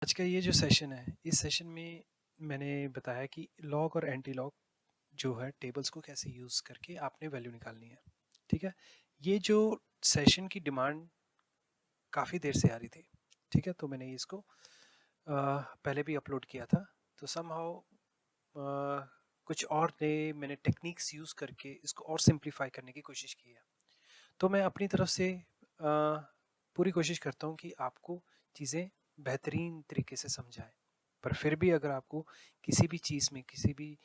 आज का ये जो सेशन है, इस सेशन में मैंने बताया कि लॉग और एंटी लॉग जो है टेबल्स को कैसे यूज़ करके आपने वैल्यू निकालनी है। ठीक है, ये जो सेशन की डिमांड काफ़ी देर से आ रही थी। ठीक है, तो मैंने इसको पहले भी अपलोड किया था। तो समहाउ कुछ और नए मैंने टेक्निक्स यूज़ करके इसको और सिंप्लीफाई करने की कोशिश की है। तो मैं अपनी तरफ से पूरी कोशिश करता हूँ कि आपको चीज़ें बेहतरीन तरीके से समझाएं। पर फिर भी अगर आपको किसी भी चीज़ में, किसी भी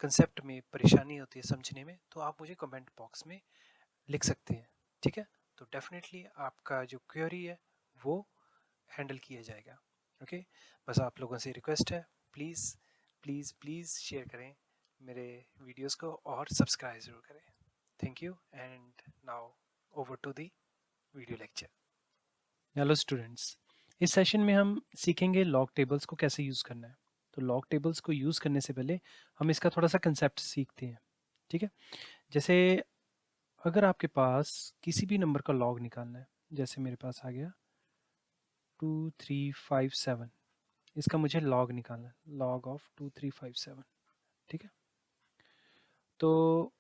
कंसेप्ट में परेशानी होती है समझने में, तो आप मुझे कमेंट बॉक्स में लिख सकते हैं। ठीक है, तो डेफिनेटली आपका जो क्वेरी है वो हैंडल किया जाएगा। ओके, बस आप लोगों से रिक्वेस्ट है, प्लीज़ प्लीज़ प्लीज़ शेयर करें मेरे वीडियोस को और सब्सक्राइब ज़रूर करें। Thank you and now over to the video lecture. Hello students, इस सेशन में हम सीखेंगे लॉग टेबल्स को कैसे यूज़ करना है। तो लॉग टेबल्स को यूज़ करने से पहले हम इसका थोड़ा सा कंसेप्ट सीखते हैं। ठीक है, जैसे अगर आपके पास किसी भी नंबर का लॉग निकालना है, जैसे मेरे पास आ गया 2357, इसका मुझे लॉग निकालना है, लॉग ऑफ 2357। ठीक है, तो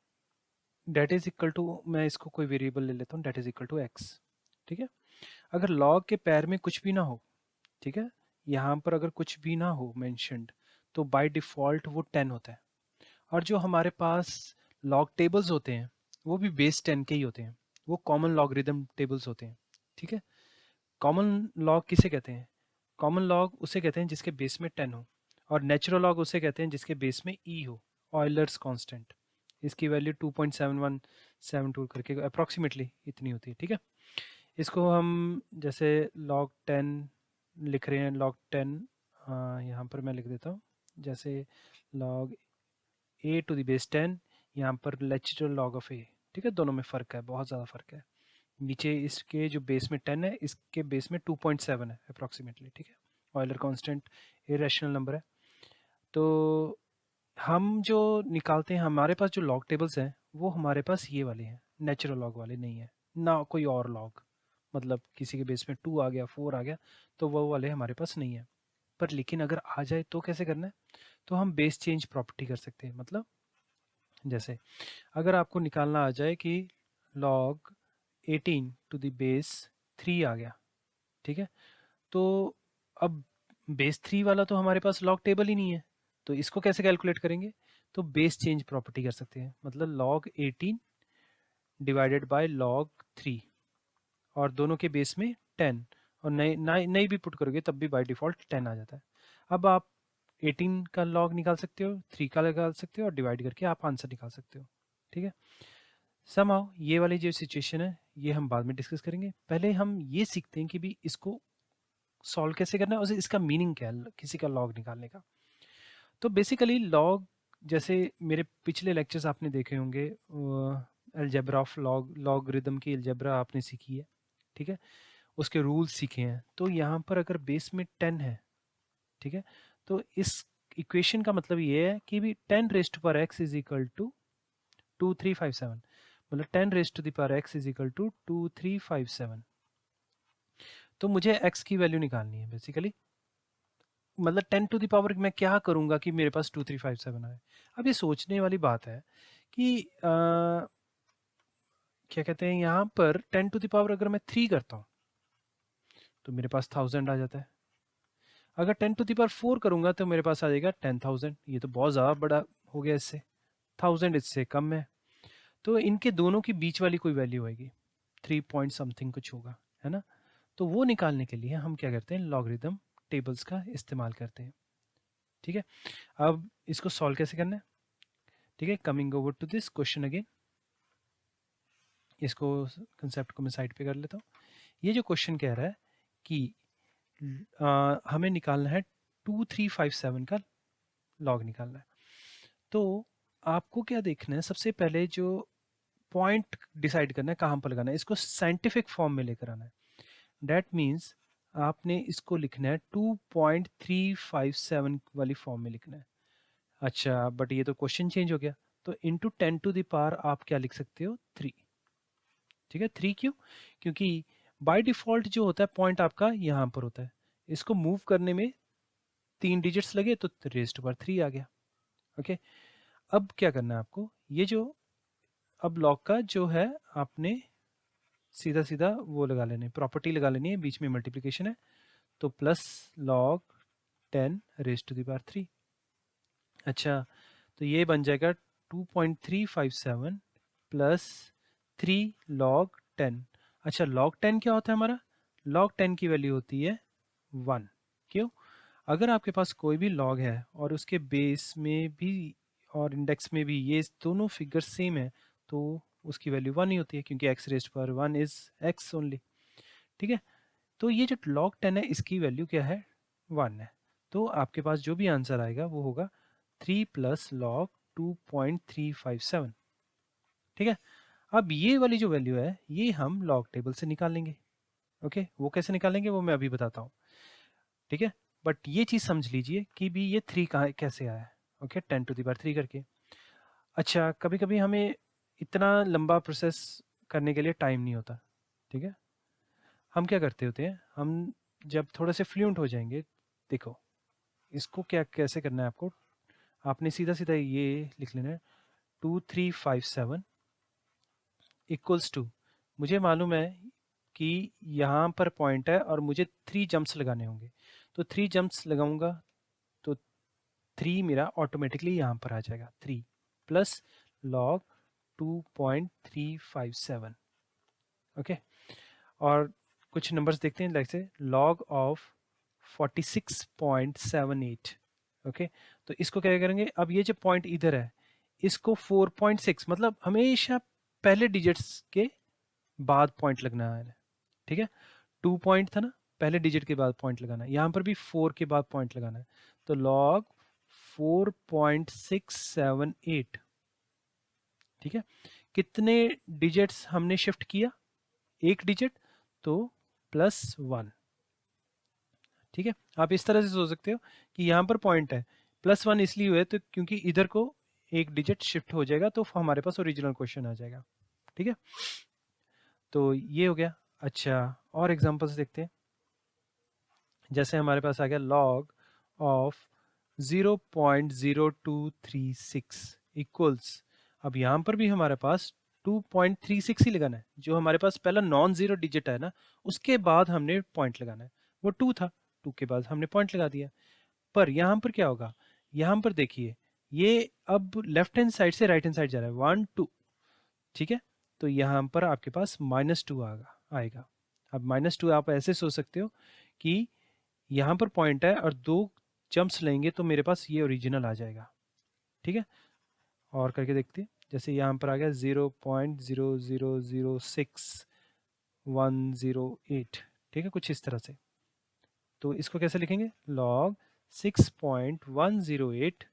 डेट इज इक्वल टू, मैं इसको कोई वेरिएबल ले लेता हूँ, that is equal to x. ठीक है, अगर लॉग के पैर में कुछ भी ना हो, ठीक है, यहाँ पर अगर कुछ भी ना हो मेंशन्ड, तो बाय डिफ़ॉल्ट वो 10 होता है। और जो हमारे पास लॉग टेबल्स होते हैं वो भी बेस 10 के ही होते हैं, वो कॉमन लॉगरिदम टेबल्स होते हैं। ठीक है, कॉमन लॉग किसे कहते हैं? कॉमन लॉग उसे कहते हैं जिसके बेस में 10 हो, और नेचुरल लॉग उसे कहते हैं जिसके बेस में ई हो, ऑयलर्स कांस्टेंट। इसकी वैल्यू 2.7172 करके अप्रॉक्सीमेटली इतनी होती है। ठीक है, इसको हम जैसे log 10 लिख रहे हैं, log 10 यहाँ पर मैं लिख देता हूँ, जैसे log a to the base 10, यहाँ पर लेक्चरल log ऑफ a। ठीक है, दोनों में फ़र्क है, बहुत ज़्यादा फ़र्क है। नीचे इसके जो बेस में 10 है, इसके बेस में 2.7 है अप्रॉक्सीमेटली। ठीक है, ऑयलर कांस्टेंट इरेशनल नंबर है। तो हम जो निकालते हैं, हमारे पास जो लॉग टेबल्स हैं वो हमारे पास ये वाले हैं, नेचुरल लॉग वाले नहीं है ना, कोई और लॉग, मतलब किसी के बेस में 2 आ गया, 4 आ गया, तो वो वाले हमारे पास नहीं है। पर लेकिन अगर आ जाए तो कैसे करना है? तो हम बेस चेंज प्रॉपर्टी कर सकते हैं। मतलब जैसे अगर आपको निकालना आ जाए कि log 18 टू द बेस 3 आ गया। ठीक है, तो अब बेस 3 वाला तो हमारे पास लॉग टेबल ही नहीं है, तो इसको कैसे कैलकुलेट करेंगे? तो बेस चेंज प्रॉपर्टी कर सकते हैं, मतलब log 18 डिवाइडेड बाय log 3, और दोनों के बेस में 10, और नई नई नई भी पुट करोगे तब भी बाय डिफ़ॉल्ट 10 आ जाता है। अब आप 18 का लॉग निकाल सकते हो, 3 का निकाल सकते हो, और डिवाइड करके आप आंसर निकाल सकते हो। ठीक है, समहाउ ये वाली जो सिचुएशन है ये हम बाद में डिस्कस करेंगे। पहले हम ये सीखते हैं कि भी इसको सॉल्व कैसे करना है और इसका मीनिंग क्या है किसी का लॉग निकालने का। तो बेसिकली लॉग, जैसे मेरे पिछले लेक्चर्स आपने देखे होंगे, अलजेब्रा ऑफ लॉग, लॉगरिदम की अलजेब्रा आपने सीखी है। ठीक है, उसके रूल्स सीखे हैं। तो यहाँ पर अगर बेस में 10 है, ठीक है, तो इस इक्वेशन का मतलब ये है कि भी 10 raised to power x is equal to 2357, मतलब 10 raised to the power x is equal to 2357। तो मुझे x की वैल्यू निकालनी है बेसिकली, मतलब 10 टू द पावर मैं क्या करूंगा कि मेरे पास 2357 आए। अब ये सोचने वाली बात है कि क्या कहते हैं, यहाँ पर 10 टू द पावर अगर मैं 3 करता हूँ तो मेरे पास 1000 आ जाता है। अगर 10 टू द पावर 4 करूंगा तो मेरे पास आ जाएगा 10,000। ये तो बहुत ज़्यादा बड़ा हो गया, इससे 1000 इससे कम है। तो इनके दोनों के बीच वाली कोई वैल्यू आएगी, 3 पॉइंट समथिंग कुछ होगा, है ना? तो वो निकालने के लिए हम क्या करते हैं, लॉगरिदम टेबल्स का इस्तेमाल करते हैं। ठीक है, अब इसको सॉल्व कैसे करना है? ठीक है, coming over to this question again, इसको कंसेप्ट को मैं साइड पे कर लेता हूँ। ये जो क्वेश्चन कह रहा है कि हमें निकालना है 2357 का लॉग निकालना है। तो आपको क्या देखना है, सबसे पहले जो पॉइंट डिसाइड करना है कहाँ पर लगाना है, इसको साइंटिफिक फॉर्म में लेकर आना है। दैट मीन्स आपने इसको लिखना है 2.357 वाली फॉर्म में लिखना है। अच्छा, बट ये तो क्वेश्चन चेंज हो गया, तो इंटू 10 टू द पावर आप क्या लिख सकते हो, 3। ठीक है, 3 क्यों? क्योंकि बाय डिफॉल्ट जो होता है पॉइंट आपका यहाँ पर होता है, इसको मूव करने में 3 डिजिट्स लगे तो रेज़ टू पावर 3 आ गया। ओके, अब क्या करना है आपको, ये जो अब लॉग का जो है आपने सीधा सीधा वो लगा लेने, प्रॉपर्टी लगा लेनी है, बीच में मल्टीप्लिकेशन है, तो plus log 10 raise to the power 3। अच्छा, तो ये बन जाएगा 2.357 प्लस 3 लॉग 10। अच्छा, लॉग 10 क्या होता है हमारा? लॉग 10 की वैल्यू होती है 1। क्यों? अगर आपके पास कोई भी लॉग है और उसके बेस में भी और इंडेक्स में भी ये दोनों फिगर सेम है, तो उसकी वैल्यू 1 ही होती है, क्योंकि x raised power 1 is x only. ठीक है, तो ये जो log 10 है इसकी वैल्यू क्या है? 1 है। तो आपके पास जो भी आंसर आएगा वो होगा 3 प्लस लॉग 2.357। ठीक है, अब ये वाली जो वैल्यू है ये हम लॉग टेबल से निकालेंगे। ओके, वो कैसे निकालेंगे वो मैं अभी बताता हूँ। ठीक है, बट ये चीज़ समझ लीजिए कि भी ये 3 कहाँ कैसे आया है। ओके, 10 टू द पावर 3 करके। अच्छा, कभी कभी हमें इतना लंबा प्रोसेस करने के लिए टाइम नहीं होता। ठीक है, हम क्या करते होते हैं, हम जब थोड़े से फ्लुएंट हो जाएंगे, देखो इसको क्या कैसे करना है आपको, आपने सीधा सीधा ये लिख लेना है 2357 इक्वल्स टू, मुझे मालूम है कि यहाँ पर पॉइंट है और मुझे 3 जंप्स लगाने होंगे, तो 3 जंप्स लगाऊंगा तो 3 मेरा ऑटोमेटिकली यहाँ पर आ जाएगा, 3 प्लस लॉग 2.357। ओके, और कुछ नंबर्स देखते हैं, लाइक से लॉग ऑफ 46.78। ओके, तो इसको क्या करेंगे, अब ये जो पॉइंट इधर है इसको 4.6 मतलब हमेशा पहले डिजिट्स के बाद पॉइंट लगना है। ठीक है, 2 पॉइंट था ना, पहले डिजिट के बाद पॉइंट लगाना है, यहाँ पर भी 4 के बाद पॉइंट लगाना है, तो लॉग 4.678। ठीक है, कितने डिजिट्स हमने शिफ्ट किया? एक डिजिट, तो +1। ठीक है, आप इस तरह से सोच सकते हो कि यहाँ पर पॉइंट है, +1 इसलिए हुआ है तो क्योंकि इधर को एक डिजिट शिफ्ट हो जाएगा तो हमारे पास ओरिजिनल क्वेश्चन आ जाएगा। ठीक है, तो ये हो गया। अच्छा, और एग्जांपल्स देखते हैं, जैसे हमारे पास आ गया लॉग ऑफ 0.0236 इक्वल्स, अब यहाँ पर भी हमारे पास 2.36 ही लगाना है, जो हमारे पास पहला नॉन जीरो डिजिट है ना उसके बाद हमने पॉइंट लगाना है, वो 2 था, 2 के बाद हमने पॉइंट लगा दिया। पर यहाँ पर क्या होगा, यहाँ पर देखिए ये अब लेफ्ट हैंड साइड से राइट हैंड साइड जा रहा है, 1 2। ठीक है, तो यहाँ पर आपके पास -2 आएगा। अब -2 आप ऐसे सोच सकते हो कि यहाँ पर पॉइंट है और 2 जंप्स लेंगे तो मेरे पास ये ओरिजिनल आ जाएगा। ठीक है, और करके देखते हैं, जैसे यहाँ पर आ गया 0.0006108। ठीक है, कुछ इस तरह से, तो इसको कैसे लिखेंगे, लॉग 6.108।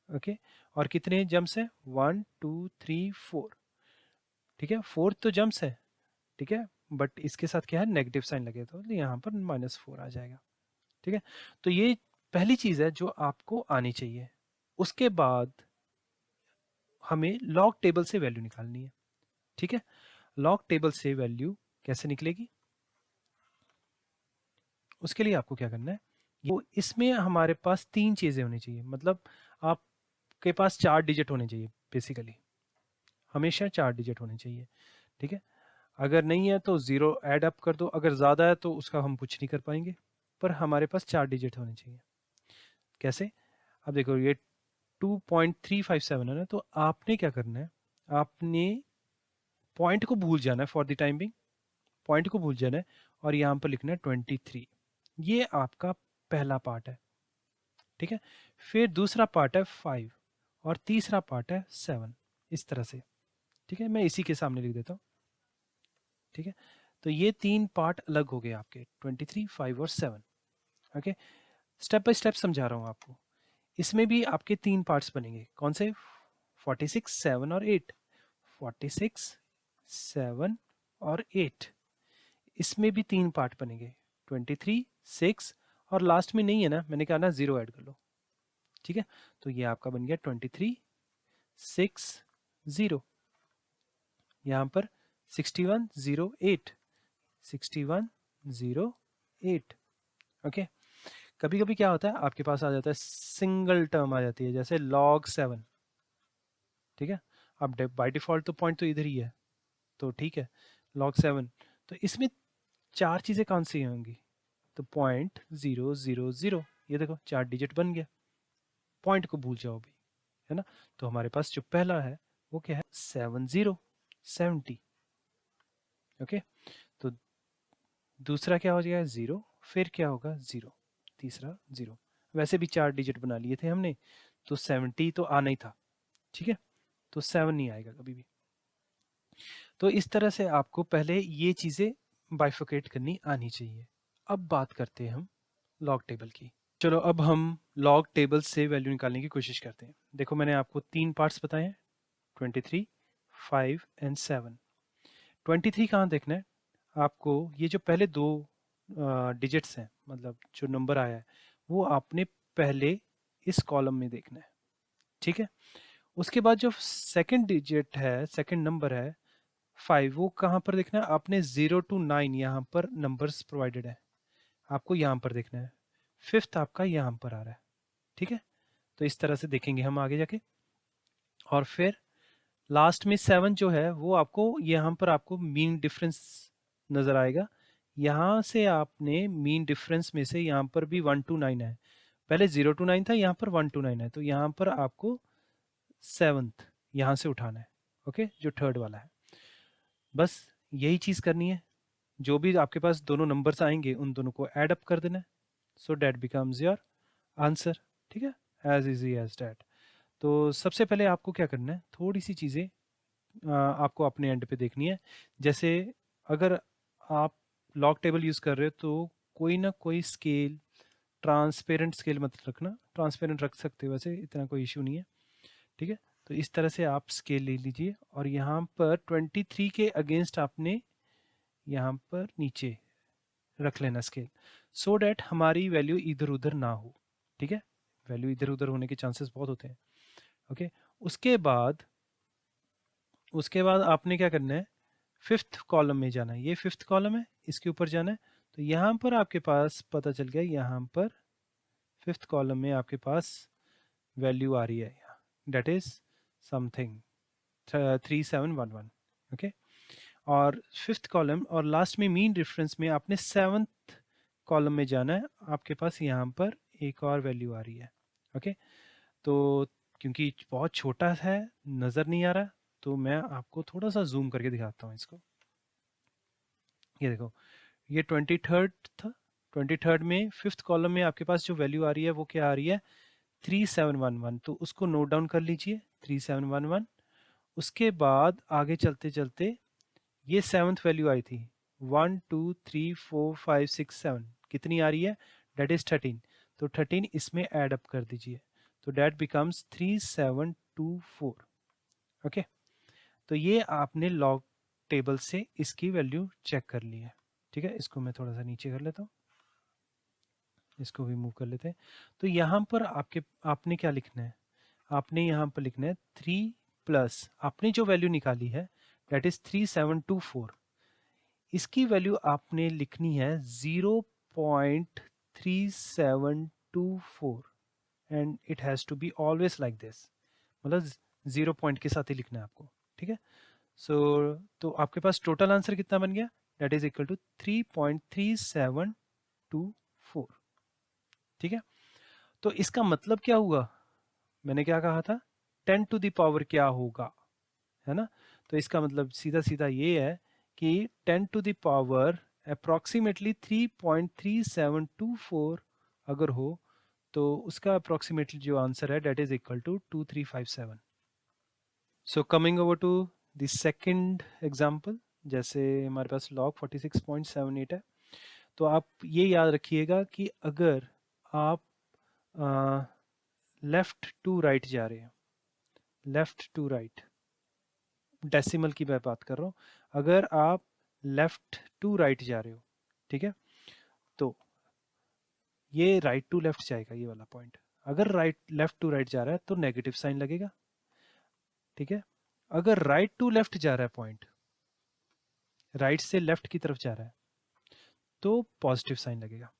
ओके, और कितने जंप्स है, 1 2 3 4। ठीक है, 4 तो जंप्स है। ठीक है, बट इसके साथ क्या है, नेगेटिव साइन लगे तो यहाँ पर -4 आ जाएगा। ठीक है, तो ये पहली चीज है जो आपको आनी चाहिए। उसके बाद हमें लॉग टेबल से वैल्यू निकालनी है। ठीक है, लॉग टेबल से वैल्यू कैसे निकलेगी, उसके लिए आपको क्या करना है, वो इसमें हमारे पास 3 चीजें होनी चाहिए, मतलब आपके पास 4 डिजिट होने चाहिए, बेसिकली हमेशा 4 डिजिट होने चाहिए। ठीक है, अगर नहीं है तो 0 ऐड अप कर दो, अगर ज़्यादा है तो उसका हम कुछ नहीं कर पाएंगे, पर हमारे पास 4 डिजिट होने चाहिए। कैसे, अब देखो ये 2.357 है ना, तो आपने क्या करना है, आपने पॉइंट को भूल जाना है, for the time being point को भूल जाना है, और यहाँ पर लिखना है 23। ये आपका पहला पार्ट है। ठीक है, फिर दूसरा पार्ट है 5 और तीसरा पार्ट है 7, इस तरह से। ठीक है, मैं इसी के सामने लिख देता हूँ। ठीक है, तो ये 3 पार्ट अलग हो गए आपके, 23 5 और 7। ओके, स्टेप बाय स्टेप समझा रहा हूँ आपको। इसमें भी आपके 3 पार्ट्स बनेंगे, कौन से, 46 7 और 8। 46 7 और 8, इसमें भी 3 पार्ट बनेंगे, 23 6, और लास्ट में नहीं है ना, मैंने कहा ना 0 ऐड कर लो। ठीक है, तो ये आपका बन गया 23 6 0, यहाँ पर 61 0 8, 61 0 8। ओके। कभी कभी क्या होता है, आपके पास आ जाता है सिंगल टर्म आ जाती है, जैसे log 7, ठीक है। अब बाय डिफॉल्ट तो पॉइंट तो इधर ही है, तो ठीक है, log 7। तो इसमें चार चीज़ें कौन सी होंगी, तो 0.000, ये देखो 4 डिजिट बन गया। पॉइंट को भूल जाओ भी, है ना। तो हमारे पास जो पहला है वो क्या है, 70। ओके। तो दूसरा क्या हो जाएगा, 0, फिर क्या होगा 0, तीसरा 0। वैसे भी 4 डिजिट बना लिए थे हमने, तो 70 तो आना ही था, ठीक है। तो 7 नहीं आएगा कभी भी। तो इस तरह से आपको पहले ये चीज़ें बाइफोकेट करनी आनी चाहिए। अब बात करते हैं हम लॉग टेबल की। चलो अब हम लॉग टेबल से वैल्यू निकालने की कोशिश करते हैं। देखो मैंने आपको 3 पार्ट्स बताए हैं, 23, 5 एंड 7। 23 कहाँ देखना है आपको, ये जो पहले दो डिजिट्स हैं, मतलब जो नंबर आया है, वो आपने पहले इस कॉलम में देखना है, ठीक है। उसके बाद जो सेकंड डिजिट है, सेकंड नंबर है 5, वो कहाँ पर देखना है आपने, 0 to 9 यहाँ पर नंबर्स प्रोवाइडेड है, आपको यहाँ पर देखना है। फिफ्थ आपका यहाँ पर आ रहा है, ठीक है। तो इस तरह से देखेंगे हम आगे जाके। और फिर लास्ट में 7 जो है वो आपको यहाँ पर आपको मीन डिफरेंस नज़र आएगा। यहाँ से आपने मीन डिफरेंस में से यहाँ पर भी 1 to 9 है, पहले 0 to 9 था, यहाँ पर 1 to 9 है, तो यहाँ पर आपको 7th यहाँ से उठाना है, ओके, जो थर्ड वाला है। बस यही चीज़ करनी है, जो भी आपके पास दोनों नंबर्स आएंगे उन दोनों को ऐड अप कर देना है, सो डैट बिकम्स योर आंसर, ठीक है, एज इजी एज डैट। तो सबसे पहले आपको क्या करना है, थोड़ी सी चीज़ें आपको अपने एंड पे देखनी है। जैसे अगर आप लॉग टेबल यूज़ कर रहे हो तो कोई ना कोई स्केल, ट्रांसपेरेंट स्केल मत रखना, ट्रांसपेरेंट रख सकते हो वैसे, इतना कोई इशू नहीं है, ठीक है। तो इस तरह से आप स्केल ले लीजिए और यहाँ पर 23 के अगेंस्ट आपने यहाँ पर नीचे रख लेना स्केल, सो डैट हमारी वैल्यू इधर उधर ना हो, ठीक है। वैल्यू इधर उधर होने के चांसेस बहुत होते हैं, ओके। उसके बाद आपने क्या करना है, फिफ्थ कॉलम में जाना है, ये फिफ्थ कॉलम है, इसके ऊपर जाना है। तो यहाँ पर आपके पास पता चल गया, यहाँ पर फिफ्थ कॉलम में आपके पास वैल्यू आ रही है यहाँ, डेट इज समथिंग 3711, ओके। और फिफ्थ कॉलम और लास्ट में मीन डिफरेंस में आपने सेवन्थ कॉलम में जाना है, आपके पास यहाँ पर एक और वैल्यू आ रही है, ओके। तो क्योंकि बहुत छोटा है, नज़र नहीं आ रहा, तो मैं आपको थोड़ा सा जूम करके दिखाता हूँ इसको। ये देखो, ये 23rd था, 23rd में फिफ्थ कॉलम में आपके पास जो वैल्यू आ रही है वो क्या आ रही है, 3711। तो उसको नोट डाउन कर लीजिए, 3711। उसके बाद आगे चलते चलते ये सेवन्थ वैल्यू आई थी, 1 2 3 4 5 6 7, कितनी आ रही है, डेट इज 13। तो 13 इसमें ऐड अप कर दीजिए, तो डेट बिकम्स 3724, ओके। तो ये आपने लॉग टेबल से इसकी वैल्यू चेक कर ली है, ठीक है। इसको मैं थोड़ा सा नीचे कर लेता हूँ, इसको भी मूव कर लेते हैं। तो यहाँ पर आपने क्या लिखना है, आपने यहाँ पर लिखना है 3 प्लस आपने जो वैल्यू निकाली है डेट इज 3724, इसकी वैल्यू आपने लिखनी है 0.3724 and it has to be always like this, मतलब 0 पॉइंट के साथ ही लिखना है आपको, ठीक है। सो तो आपके पास टोटल आंसर कितना बन गया, दैट इज इक्वल टू 3.3724, ठीक है। तो इसका मतलब क्या हुआ, मैंने क्या कहा था, 10 टू द पावर क्या होगा, है ना। तो इसका मतलब सीधा सीधा ये है कि 10 टू द पावर अप्रॉक्सीमेटली 3.3724 अगर हो, तो उसका अप्रॉक्सीमेटली जो आंसर है that is equal to 2357। So coming over to the second example, जैसे हमारे पास log 46.78 है, तो आप ये याद रखिएगा कि अगर आप लेफ्ट टू राइट जा रहे हैं, लेफ्ट टू राइट, डेसिमल की मैं बात कर रहा हूँ, अगर आप लेफ्ट टू राइट जा रहे हो, ठीक है, तो ये राइट टू लेफ्ट जाएगा ये वाला पॉइंट। अगर राइट लेफ्ट टू राइट जा रहा है तो नेगेटिव साइन लगेगा, ठीक है। अगर राइट टू लेफ्ट जा रहा है पॉइंट, राइट से लेफ्ट की तरफ जा रहा है, तो पॉजिटिव साइन लगेगा,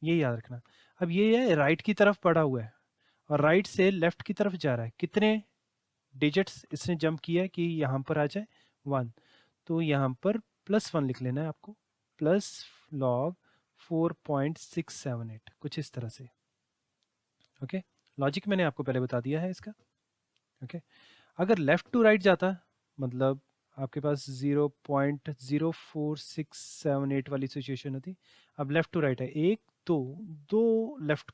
ये याद रखना। अब ये है राइट की तरफ पड़ा हुआ है और राइट से लेफ्ट की तरफ जा रहा है, कितने डिजिट्स इसने जंप किया है कि यहाँ पर आ जाए 1, तो यहाँ पर +1 लिख लेना है आपको, प्लस लॉग 4.678, कुछ इस तरह से। ओके, लॉजिक मैंने आपको पहले बता दिया है इसका। ओके, अगर लेफ्ट टू राइट जाता, मतलब आपके पास 0.04678 वाली सिचुएशन होती, अब लेफ्ट टू राइट है, एक दो लेफ्ट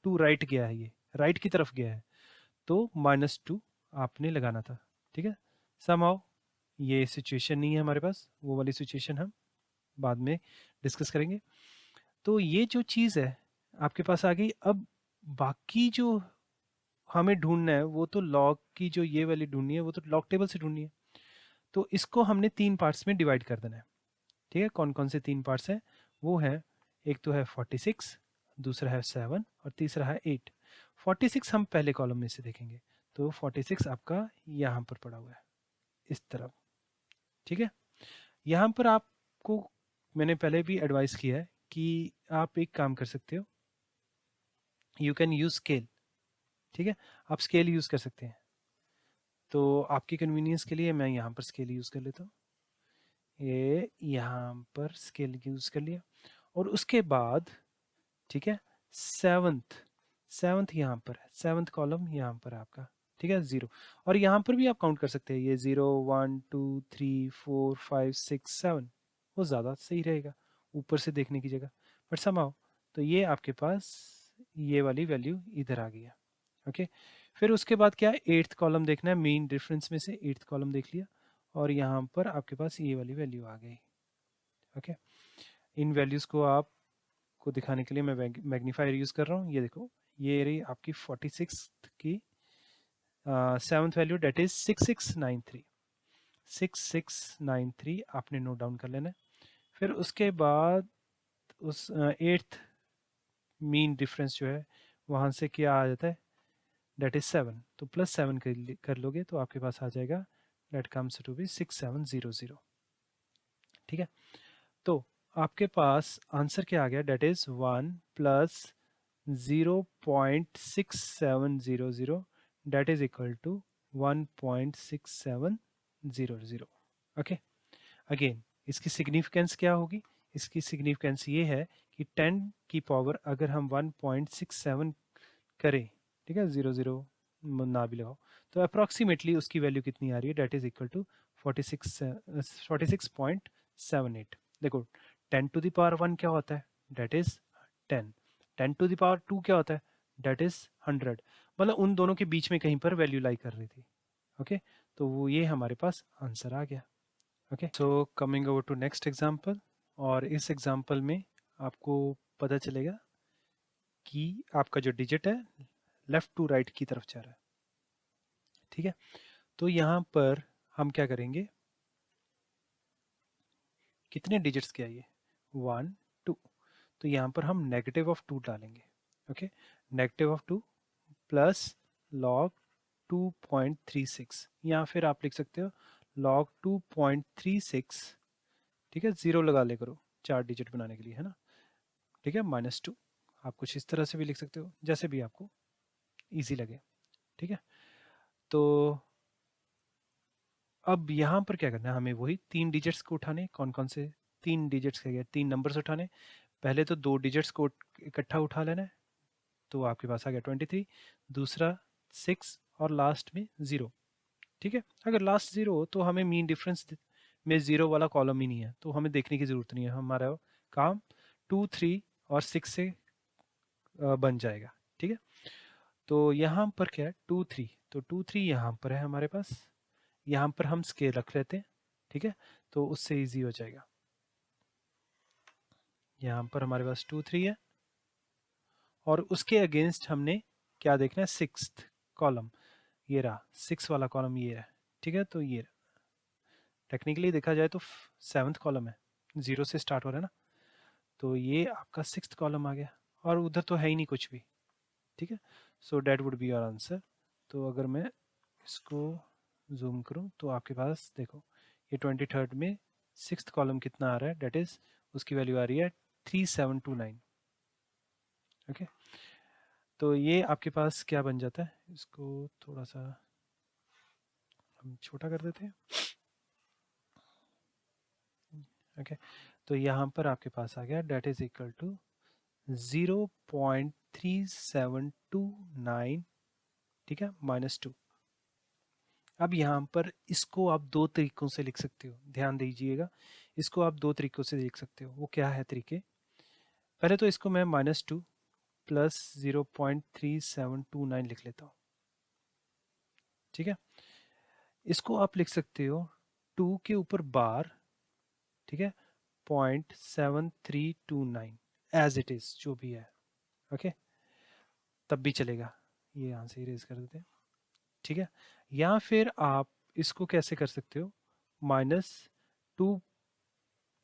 टू राइट गया है, ये राइट की तरफ गया है, तो -2 आपने लगाना था। ठीक है, समहाउ ये सिचुएशन नहीं है हमारे पास, वो वाली सिचुएशन हम बाद में डिस्कस करेंगे। तो ये जो चीज़ है आपके पास आ गई। अब बाकी जो हमें ढूंढना है वो तो लॉग की जो ये वाली ढूंढनी है वो तो लॉग टेबल से ढूंढनी है। तो इसको हमने 3 पार्ट्स में डिवाइड कर देना है। ठीक है, कौन कौन से 3 पार्ट्स हैं? वो है, एक तो है 46, दूसरा है 7 और तीसरा है 8। 46 हम पहले कॉलम में से देखेंगे, तो 46 आपका यहाँ पर पड़ा हुआ है इस तरफ। ठीक है, यहाँ पर आपको मैंने पहले भी एडवाइस किया है कि आप एक काम कर सकते हो, यू कैन यूज स्केल। ठीक है, आप स्केल यूज कर सकते हैं। तो आपकी कन्वीनियंस के लिए मैं यहाँ पर स्केल यूज कर लेता हूँ, ये यहाँ पर स्केल यूज कर लिया। और उसके बाद ठीक है, सेवंथ यहाँ पर है, 7th कॉलम यहाँ पर है आपका। ठीक है, 0, और यहाँ पर भी आप काउंट कर सकते हैं, ये 0 1 2 3 4 5 6 7, वो ज़्यादा सही रहेगा ऊपर से देखने की जगह, बट समाओ तो ये आपके पास ये वाली वैल्यू इधर आ गई है। ओके, फिर उसके बाद क्या है, 8th कॉलम देखना है, मेन डिफरेंस में से 8th कॉलम देख लिया और यहाँ पर आपके पास ये वाली वैल्यू आ गई। ओके, इन वैल्यूज़ को आप को दिखाने के लिए मैं मैग्नीफायर यूज़ कर रहा हूँ। ये देखो, ये रही आपकी 46 की 7th वैल्यू, डेट इज 6693। 6693 आपने नोट डाउन कर लेना है। फिर उसके बाद उस 8th मीन डिफरेंस जो है वहाँ से क्या आ जाता है, डेट इज 7, तो +7 कर लोगे तो आपके पास आ जाएगा, डेट कम्स टू बी 6700। ठीक है, तो आपके पास आंसर क्या आ गया, that is 1 plus 0.6700, that is equal to 1.6700। Okay, again इसकी सिग्निफिकेंस क्या होगी? इसकी सिग्निफिकेंस ये है कि 10 की पावर अगर हम 1.67 करें, ठीक है, 00 ना भी लगाओ, तो अप्रॉक्सीमेटली उसकी वैल्यू कितनी आ रही है, डेट इज इक्वल टू 46.78। देखो, 10 टू द पावर 1 क्या होता है, that is 10। 10 to the power 2 क्या होता है, डेट इज 100। मतलब उन दोनों के बीच में कहीं पर वैल्यू लाई कर रही थी। ओके, तो वो ये हमारे पास आंसर आ गया। Okay, so coming over to next example, और इस एग्जांपल में आपको पता चलेगा कि आपका जो डिजिट है लेफ्ट टू राइट की तरफ जा रहा है। ठीक है, तो यहाँ पर हम क्या करेंगे, कितने डिजिट्स के आइए, 1 2, तो यहाँ पर हम -2 डालेंगे। ओके, -2 प्लस log 2.36, या फिर आप लिख सकते हो log 2.36। ठीक है, 0 लगा ले करो 4 डिजिट बनाने के लिए, है ना। ठीक है, -2, आप कुछ इस तरह से भी लिख सकते हो, जैसे भी आपको इजी लगे। ठीक है, तो अब यहाँ पर क्या करना है, हमें वही 3 डिजिट्स को उठाने, कौन कौन से 3 डिजिट्स के, 3 नंबर्स उठाने। पहले तो 2 डिजिट्स को इकट्ठा उठा लेना है, तो आपके पास आ गया 23, दूसरा 6 और लास्ट में 0। ठीक है, अगर लास्ट 0 हो तो हमें मीन डिफरेंस में 0 वाला कॉलम ही नहीं है, तो हमें देखने की ज़रूरत नहीं है, हमारा काम 2 3 और 6 से बन जाएगा। ठीक है, तो यहाँ पर क्या है, 2 3, तो 2 3 यहाँ पर है हमारे पास, यहाँ पर हम स्केल रख लेते हैं। ठीक है, तो उससे इजी हो जाएगा। यहाँ पर हमारे पास 2 3 है और उसके अगेंस्ट हमने क्या देखना है, 6th कॉलम, ये रहा 6 वाला कॉलम, ये है। ठीक है, तो ये टेक्निकली देखा जाए तो 7th कॉलम है, 0 से स्टार्ट हो रहा है ना, तो ये आपका 6th कॉलम आ गया और उधर तो है ही नहीं कुछ भी। ठीक है, so that would be your answer. तो अगर मैं इसको जूम करूं तो आपके पास देखो, ये 23rd में 6th कॉलम कितना आ रहा है, डेट इज उसकी वैल्यू आ रही है 3729। ओके, तो ये आपके पास क्या बन जाता है, इसको थोड़ा सा हम छोटा कर देते हैं। ओके, तो यहाँ पर आपके पास आ गया डेट इज इक्वल टू 0.3729, ठीक है, -2। अब यहाँ पर इसको आप दो तरीकों से लिख सकते हो, ध्यान दीजिएगा। इसको आप दो तरीकों से लिख सकते हो। वो क्या है तरीके? पहले तो इसको मैं -2 प्लस 0.3729 लिख लेता हूँ, ठीक है। इसको आप लिख सकते हो 2 के ऊपर बार, ठीक है, 0.7329 एज इट इज, जो भी है। ओके, तब भी चलेगा, ये यहाँ से इरेज कर देते हैं, ठीक है। या फिर आप इसको कैसे कर सकते हो, -2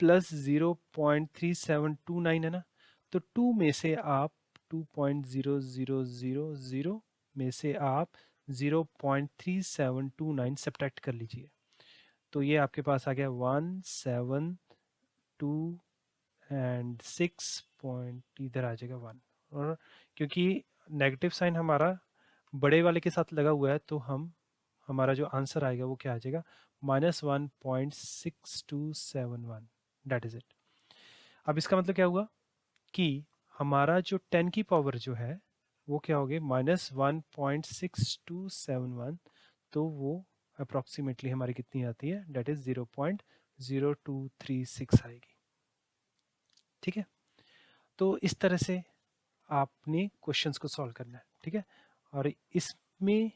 प्लस 0.3729 है ना, तो 2 में से आप 2.0000 में से आप 0.3729 सब्ट्रैक्ट कर लीजिए। तो ये आपके पास आ गया 172 एंड 6 पॉइंट, इधर आ जाएगा 1। और क्योंकि नेगेटिव साइन हमारा बड़े वाले के साथ लगा हुआ है, तो हमारा जो आंसर आएगा वो क्या आ जाएगा, -1.6271, दैट इज इट। अब इसका मतलब क्या हुआ कि हमारा जो 10 की पावर जो है वो क्या हो गई, -1.6271, तो वो अप्रॉक्सीमेटली हमारी कितनी आती है, डेट इज 0.0236 आएगी, ठीक है। तो इस तरह से आपने क्वेश्चंस को सॉल्व करना है, ठीक है। और इसमें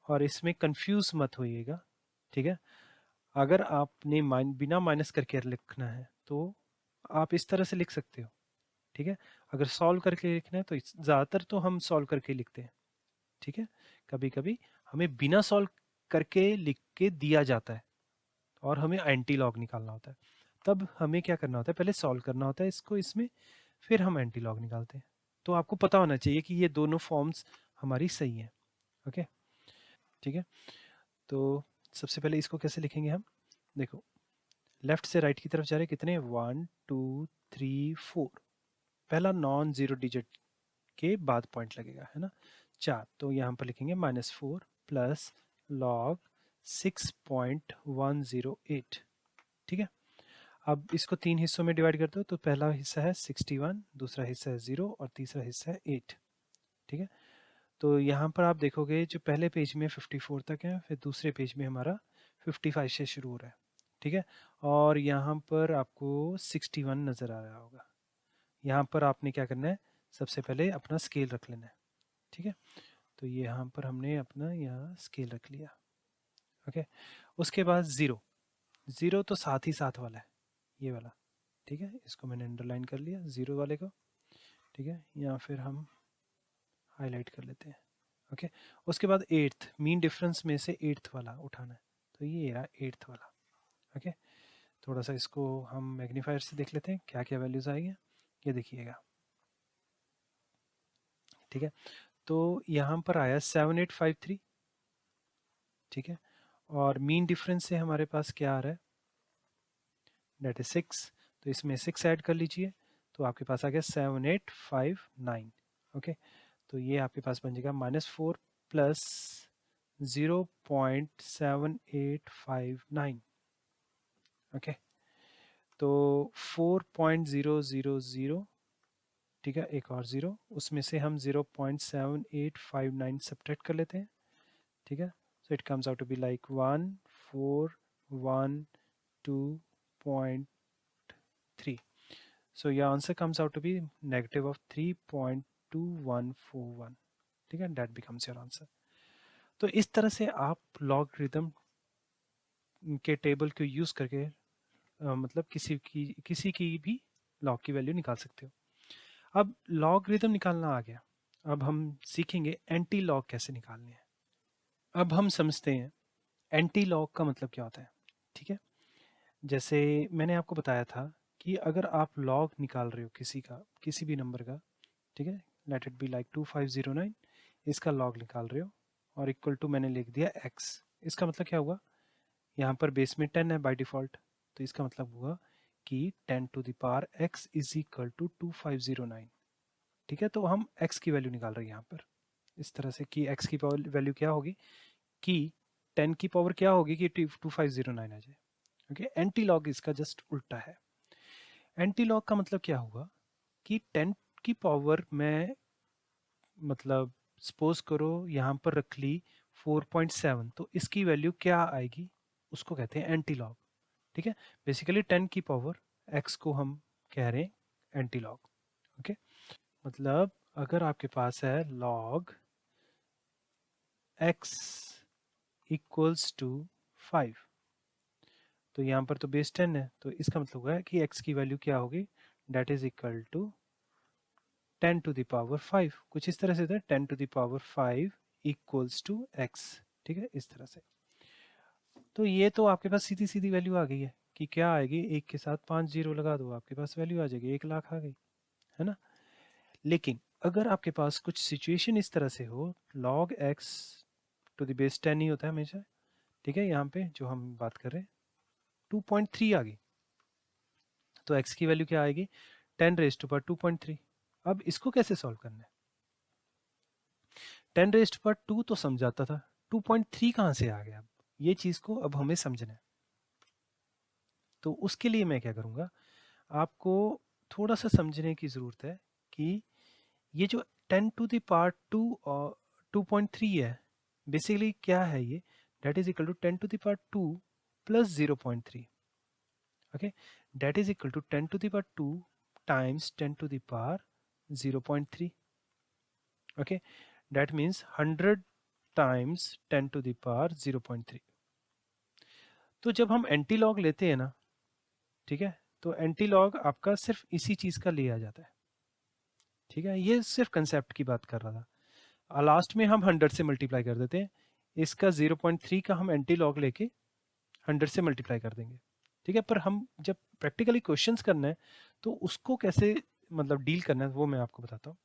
इसमें कंफ्यूज मत होइएगा, ठीक है। अगर आपने बिना माइनस करके लिखना है तो आप इस तरह से लिख सकते हो, ठीक है। अगर सॉल्व करके लिखना है तो ज़्यादातर तो हम सॉल्व करके लिखते हैं, ठीक है। कभी कभी हमें बिना सॉल्व करके लिख के दिया जाता है और हमें एंटी लॉग निकालना होता है, तब हमें क्या करना होता है, पहले सॉल्व करना होता है इसको इसमें, फिर हम एंटी लॉग निकालते हैं। तो आपको पता होना चाहिए कि ये दोनों फॉर्म्स हमारी सही हैं। ओके, ठीक है। तो सबसे पहले इसको कैसे लिखेंगे हम, देखो, लेफ्ट से राइट की तरफ जा रहे कितने, 1 2 3 4, पहला नॉन जीरो डिजिट के बाद पॉइंट लगेगा, है ना, 4। तो यहाँ पर लिखेंगे -4 प्लस लॉग 6.108, ठीक है। अब इसको तीन हिस्सों में डिवाइड कर दो, तो पहला हिस्सा है 61, दूसरा हिस्सा है 0 और तीसरा हिस्सा है 8, ठीक है। तो यहाँ पर आप देखोगे जो पहले पेज में 54 तक है, फिर दूसरे पेज में हमारा 55 से शुरू हो रहा है, ठीक है। और यहाँ पर आपको 61 नज़र आ रहा होगा। यहाँ पर आपने क्या करना है, सबसे पहले अपना स्केल रख लेना है, ठीक है। तो ये यहाँ पर हमने अपना यहाँ स्केल रख लिया। ओके, उसके बाद ज़ीरो, ज़ीरो तो साथ ही साथ वाला है, ये वाला, ठीक है। इसको मैंने अंडरलाइन कर लिया ज़ीरो वाले को, ठीक है। या फिर हम हाईलाइट कर लेते हैं। ओके, उसके बाद एट्थ, मीन डिफरेंस में से एट्थ वाला उठाना है, तो ये रहा एट्थ वाला। ओके, थोड़ा सा इसको हम मैग्नीफायर से देख लेते हैं क्या क्या वैल्यूज़ आएंगे, ये देखिएगा, ठीक है। तो यहाँ पर आया 7853, ठीक है। और मीन डिफरेंस से हमारे पास क्या आ रहा है, डेट इज 6, तो इसमें 6 ऐड कर लीजिए, तो आपके पास आ गया 7859। ओके, तो ये आपके पास बन जाएगा -4 प्लस 0.7859। ओके, तो 4.000, ठीक है, एक और ज़ीरो, उसमें से हम 0.7859 सब्ट्रैक्ट कर लेते हैं, ठीक है। So it comes out to be like 1412.3। So your answer comes out to be negative of 3.2141, ठीक है, that becomes your answer। तो इस तरह से आप लॉगरिदम के टेबल को यूज करके मतलब किसी की भी लॉग की वैल्यू निकाल सकते हो। अब लॉगरिदम निकालना आ गया, अब हम सीखेंगे एंटी लॉग कैसे निकालने हैं। अब हम समझते हैं एंटी लॉग का मतलब क्या होता है, ठीक है। जैसे मैंने आपको बताया था कि अगर आप लॉग निकाल रहे हो किसी भी नंबर का, ठीक है, लेट इट बी लाइक 2509, इसका लॉग निकाल रहे हो और इक्वल टू मैंने लिख दिया x, इसका मतलब क्या हुआ, यहाँ पर बेस में 10 है बाय डिफ़ॉल्ट, तो इसका मतलब हुआ कि 10 to the power x is equal to 2509, ठीक है, तो हम x की वैल्यू निकाल रहे हैं यहाँ पर इस तरह से कि x की वैल्यू क्या होगी कि 10 की पावर क्या होगी कि 2509 आ जाए। ओके, एंटी लॉग इसका जस्ट उल्टा है। एंटी लॉग का मतलब क्या हुआ कि 10 की पावर में मतलब सपोज करो यहाँ पर रख ली 4.7, तो इसकी वैल्यू क्या आएगी उसको कहते हैं एंटी लॉग। ठीक है, बेसिकली 10 की पावर x को हम कह रहे हैं एंटी लॉग। ओके, मतलब अगर आपके पास है log x इक्वल्स टू 5, तो यहाँ पर तो बेस 10 है, तो इसका मतलब हुआ है कि x की वैल्यू क्या होगी, that is equal to 10 to the power 5, कुछ इस तरह से था, 10 to the power 5 equals to x। ठीक है, इस तरह से। तो ये तो आपके पास सीधी सीधी वैल्यू आ गई है कि क्या आएगी, एक के साथ 5 जीरो लगा दो, आपके पास वैल्यू आ जाएगी 1 लाख आ गई, है ना। लेकिन अगर आपके पास कुछ सिचुएशन इस तरह से हो, log x to the base 10 ही होता है हमेशा। ठीक है, यहाँ पे जो हम बात कर रहे हैं 2.3 आ गई, तो x की वैल्यू क्या आएगी 10 रेज टू पावर 2.3। अब इसको कैसे सॉल्व करना है, 10 रेज टू पावर 2 तो समझाता था, 2.3 कहाँ से आ गया, अब ये चीज़ को अब हमें समझना है। तो उसके लिए मैं क्या करूँगा, आपको थोड़ा सा समझने की ज़रूरत है कि ये जो 10 टू द पावर 2 और 2.3 है, बेसिकली क्या है ये, that is equal to 10 to the power 2 plus 0.3। Okay, that is equal to 10 to the power 2 times 10 to the power 0.3। Okay, that means 100 times 10 to the power 0.3। तो जब हम anti log लेते हैं ना, ठीक है, तो एंटी लॉग आपका सिर्फ इसी चीज़ का लिया जाता है। ठीक है, ये सिर्फ कंसेप्ट की बात कर रहा था। लास्ट में हम 100 से मल्टीप्लाई कर देते हैं, इसका 0.3 का हम एंटी लॉग लेके 100 से मल्टीप्लाई कर देंगे। ठीक है, पर हम जब प्रैक्टिकली क्वेश्चंस करना है तो उसको कैसे मतलब डील करना है वो मैं आपको बताता हूँ।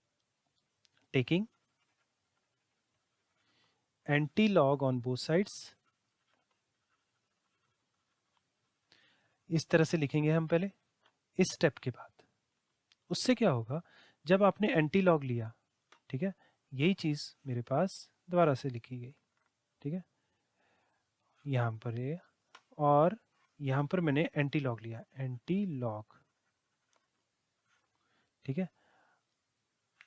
Taking anti log on both sides, इस तरह से लिखेंगे हम पहले इस स्टेप के बाद। उससे क्या होगा, जब आपने एंटी लॉग लिया, ठीक है, यही चीज़ मेरे पास दोबारा से लिखी गई। ठीक है, यहाँ पर ये, और यहाँ पर मैंने एंटी लॉग लिया, एंटी लॉग। ठीक है,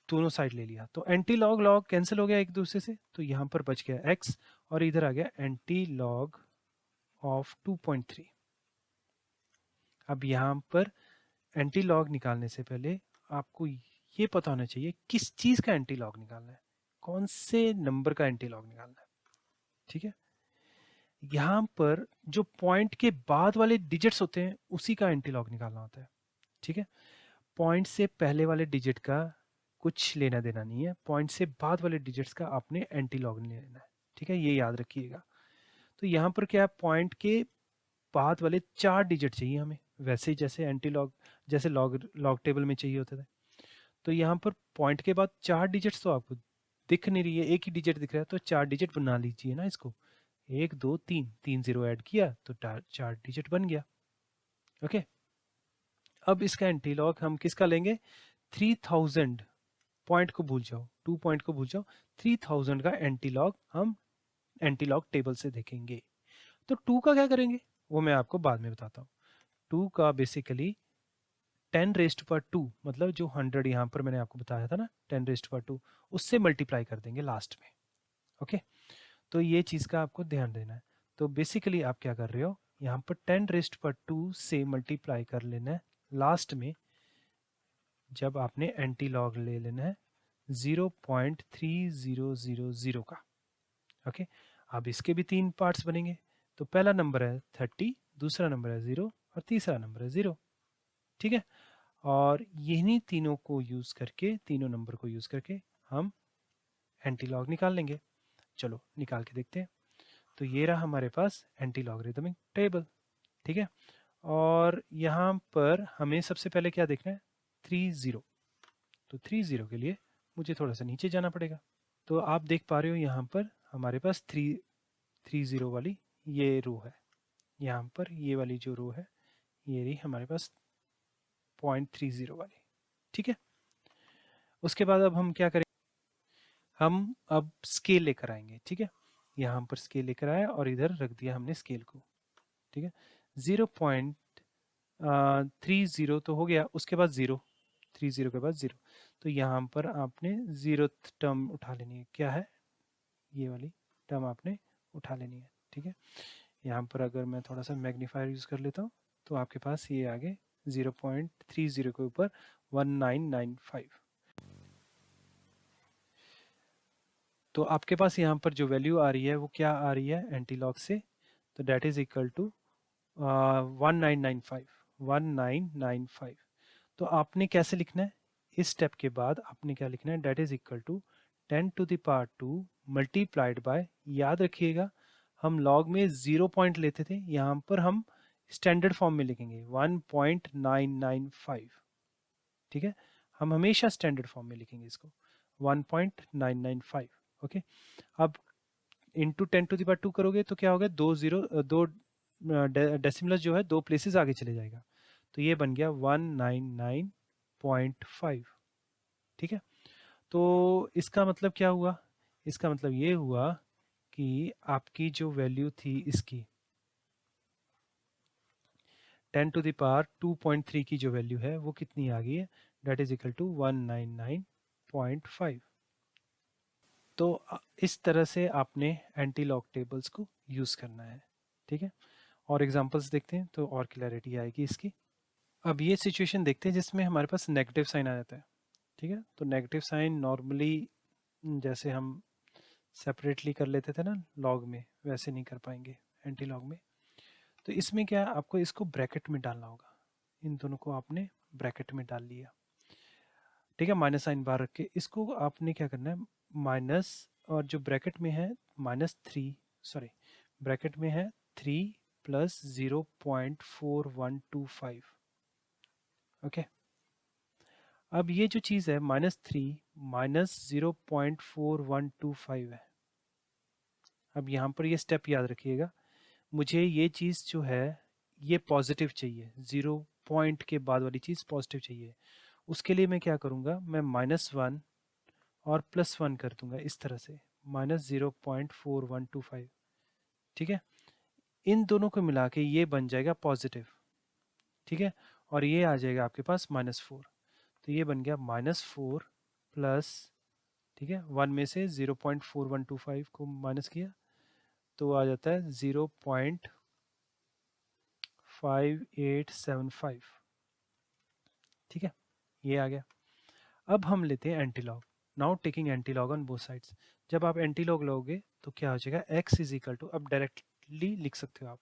दोनों साइड ले लिया, तो एंटी लॉग लॉग कैंसिल हो गया एक दूसरे से, तो यहाँ पर बच गया x, और इधर आ गया एंटी लॉग ऑफ 2.3। अब यहाँ पर एंटी लॉग निकालने से पहले आपको ये पता होना चाहिए किस चीज़ का एंटी लॉग निकालना है, कौन से नंबर का एंटी लॉग निकालना है। ठीक है, यहाँ पर जो पॉइंट के बाद वाले डिजिट्स होते हैं उसी का एंटी लॉग निकालना होता है। ठीक है, पॉइंट से पहले वाले डिजिट का कुछ लेना देना नहीं है, पॉइंट से बाद वाले डिजिट्स का आपने एंटी लॉग नहीं लेना है। ठीक है, ये याद रखिएगा। तो यहाँ पर क्या है, पॉइंट के बाद वाले 4 डिजिट चाहिए हमें, वैसे ही जैसे एंटी लॉग, जैसे लॉग लॉग टेबल में चाहिए होते थे। तो यहाँ पर पॉइंट के बाद 4 डिजिट्स तो आपको दिख नहीं रही है, एक ही डिजिट दिख रहा है, तो 4 डिजिट बना लीजिए ना इसको, 1 2 3, 3 जीरो ऐड किया तो 4 डिजिट बन गया। ओके, अब इसका एंटी लॉग हम किसका लेंगे, 3000, पॉइंट को भूल जाओ, 2 पॉइंट को भूल जाओ, 3000 का एंटी लॉग हम एंटी लॉग टेबल से देखेंगे। तो 2 का क्या करेंगे वो मैं आपको बाद में बताता हूँ। 2 का बेसिकली 10 रेस्ट पर 2, मतलब जो 100 यहाँ पर मैंने आपको बताया था ना 10 रेस्ट पर 2, उससे मल्टीप्लाई कर देंगे लास्ट में। ओके, तो ये चीज़ का आपको ध्यान देना है। तो बेसिकली आप क्या कर रहे हो, यहाँ पर 10 रेस्ट पर 2 से मल्टीप्लाई कर लेना है लास्ट में, जब आपने एंटी लॉग ले लेना है 0.3000 का। ओके, अब इसके भी 3 पार्ट्स बनेंगे, तो पहला नंबर है 30, दूसरा नंबर है 0, और तीसरा नंबर है 0। ठीक है, और यही तीनों को यूज़ करके, तीनों नंबर को यूज़ करके हम एंटी लॉग निकाल लेंगे। चलो निकाल के देखते हैं। तो ये रहा हमारे पास एंटी लॉगरिदमिक टेबल। ठीक है, और यहाँ पर हमें सबसे पहले क्या देखना है, 30। तो 30 के लिए मुझे थोड़ा सा नीचे जाना पड़ेगा। तो आप देख पा रहे हो यहाँ पर हमारे पास 330 वाली ये रो है, यहाँ पर ये वाली जो रो है ये रही हमारे पास 0.30 वाली। ठीक है, उसके बाद अब हम क्या करें, हम अब स्केल लेकर आएंगे, ठीक है। यहाँ पर स्केल लेकर आया और इधर रख दिया हमने स्केल को, ठीक है। 0.30 तो हो गया, उसके बाद 0, 30 के बाद 0, तो यहाँ पर आपने 0th टर्म उठा लेनी है, क्या है, ये वाली टर्म आपने उठा लेनी है, ठीक है। यहाँ पर अगर मैं थोड़ा सा मैग्नीफायर यूज़ कर लेता हूँ तो आपके पास ये आगे 0.30 के ऊपर 1995। तो आपके पास यहाँ पर जो वैल्यू आ रही है वो क्या आ रही है एंटी लॉग से, तो डेट इज इक्वल टू 1995। तो आपने कैसे लिखना है, इस स्टेप के बाद आपने क्या लिखना है, that is equal to 10⁻² multiplied by, याद रखिएगा हम लॉग में 0 पॉइंट लेते थे, यहाँ पर हम स्टैंडर्ड फॉर्म में लिखेंगे 1.995, ठीक है। हम हमेशा स्टैंडर्ड फॉर्म में लिखेंगे इसको 1.995, ओके। अब इंटू 10⁻² करोगे तो क्या होगा, दो डेसिमलस जो है 2 प्लेसेस आगे चले जाएगा, तो ये बन गया 199.5, ठीक है। तो इसका मतलब क्या हुआ, इसका मतलब ये हुआ कि आपकी जो वैल्यू थी इसकी 10⁻².3 की जो वैल्यू है वो कितनी आ गई है, डेट इज इक्वल टू 199.5। तो इस तरह से आपने एंटी लॉग टेबल्स को यूज़ करना है, ठीक है। और एग्जांपल्स देखते हैं तो और क्लैरिटी आएगी इसकी। अब ये सिचुएशन देखते हैं जिसमें हमारे पास नेगेटिव साइन आ जाता है, ठीक है। तो नेगेटिव साइन नॉर्मली जैसे हम सेपरेटली कर लेते थे ना लॉग में, वैसे नहीं कर पाएंगे एंटी लॉग में। तो इसमें क्या है, आपको इसको ब्रैकेट में डालना होगा, इन दोनों को आपने ब्रैकेट में डाल लिया, ठीक है। माइनस साइन बाहर रख के इसको आपने क्या करना है, माइनस, और जो ब्रैकेट में है -3, सॉरी ब्रैकेट में है 3 प्लस 0.4125, ओके। अब ये जो चीज़ है -3 माइनस 0.4125 है। अब यहाँ पर ये स्टेप याद रखिएगा, मुझे ये चीज़ जो है ये पॉजिटिव चाहिए, 0 पॉइंट के बाद वाली चीज़ पॉजिटिव चाहिए। उसके लिए मैं क्या करूँगा, मैं -1 और +1 कर दूंगा इस तरह से, -0.4125, ठीक है। इन दोनों को मिला के ये बन जाएगा पॉजिटिव, ठीक है। और ये आ जाएगा आपके पास -4, तो ये बन गया -4 प्लस, ठीक है, 1 में से 0.4125 को माइनस किया तो आ जाता है 0.5875, ठीक है, ये आ गया। अब हम लेते हैं anti log, now taking anti log on both sides. जब आप एंटी लॉग लोगे तो क्या हो जाएगा, x इज इक्वल टू, अब डायरेक्टली लिख सकते हो आप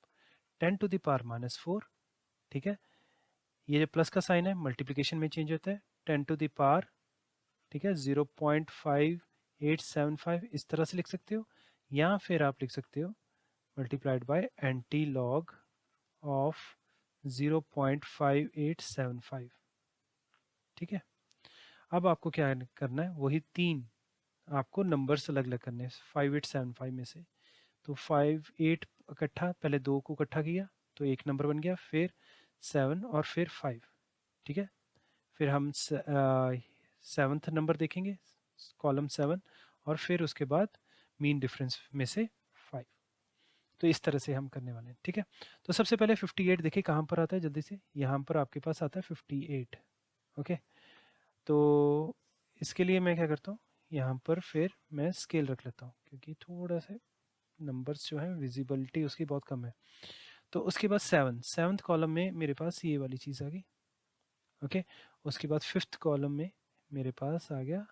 10⁻⁻4, ठीक है। ये जो प्लस का साइन है मल्टीप्लिकेशन में चेंज होता है, 10⁻, ठीक है, 0.5875 इस तरह से लिख सकते हो, या फिर आप लिख सकते हो multiplied by antilog of 0.5875, ठीक है। अब आपको क्या करना है, वही 3 आपको नंबर्स अलग अलग करने हैं 5875 में से। तो 58 इकट्ठा, पहले 2 को इकट्ठा किया तो एक नंबर बन गया, फिर 7 और फिर 5, ठीक है। फिर हम 7th नंबर देखेंगे, कॉलम 7, और फिर उसके बाद मीन डिफरेंस में से 5। तो इस तरह से हम करने वाले हैं, ठीक है। तो सबसे पहले 58 देखिए कहाँ पर आता है, जल्दी से यहाँ पर आपके पास आता है 58, ओके। तो इसके लिए मैं क्या करता हूँ, यहाँ पर फिर मैं स्केल रख लेता हूँ क्योंकि थोड़ा सा नंबर्स जो है विजिबिलिटी उसकी बहुत कम है। तो उसके बाद 7th कॉलम में मेरे पास ये वाली चीज़ आ गई, ओके। उसके बाद 5th कॉलम में मेरे पास आ गया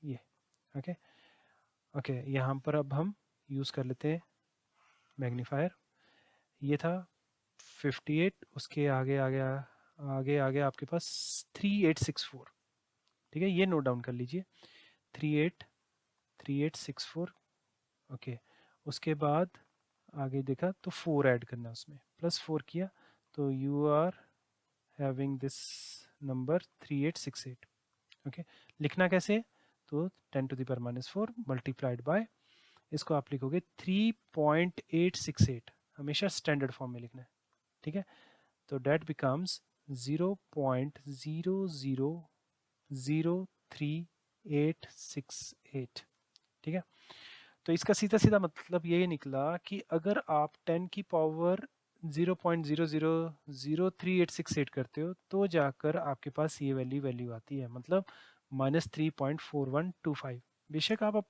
ये, ओके। ओके, यहाँ पर अब हम यूज़ कर लेते हैं मैग्नीफायर। ये था 58, उसके आगे आ गया, आगे आगे आपके पास 3864, ठीक है, ये नोट डाउन कर लीजिए 3864, ओके। उसके बाद आगे देखा तो 4 ऐड करना है उसमें, +4 किया तो you are having this number 3868, okay. लिखना कैसे है, तो 10⁻⁻4 मल्टीप्लाइड बाय, इसको आप लिखोगे 3.868, हमेशा स्टैंडर्ड फॉर्म में लिखना है, ठीक है। तो डेट बिकम्स 0.0003 0.3868, ठीक है। तो इसका सीधा सीधा मतलब ये निकला कि अगर आप 10 की पावर 0.000368 करते हो तो जाकर आपके पास ये वैल्यू आती है, मतलब -3.4125। बेशक आप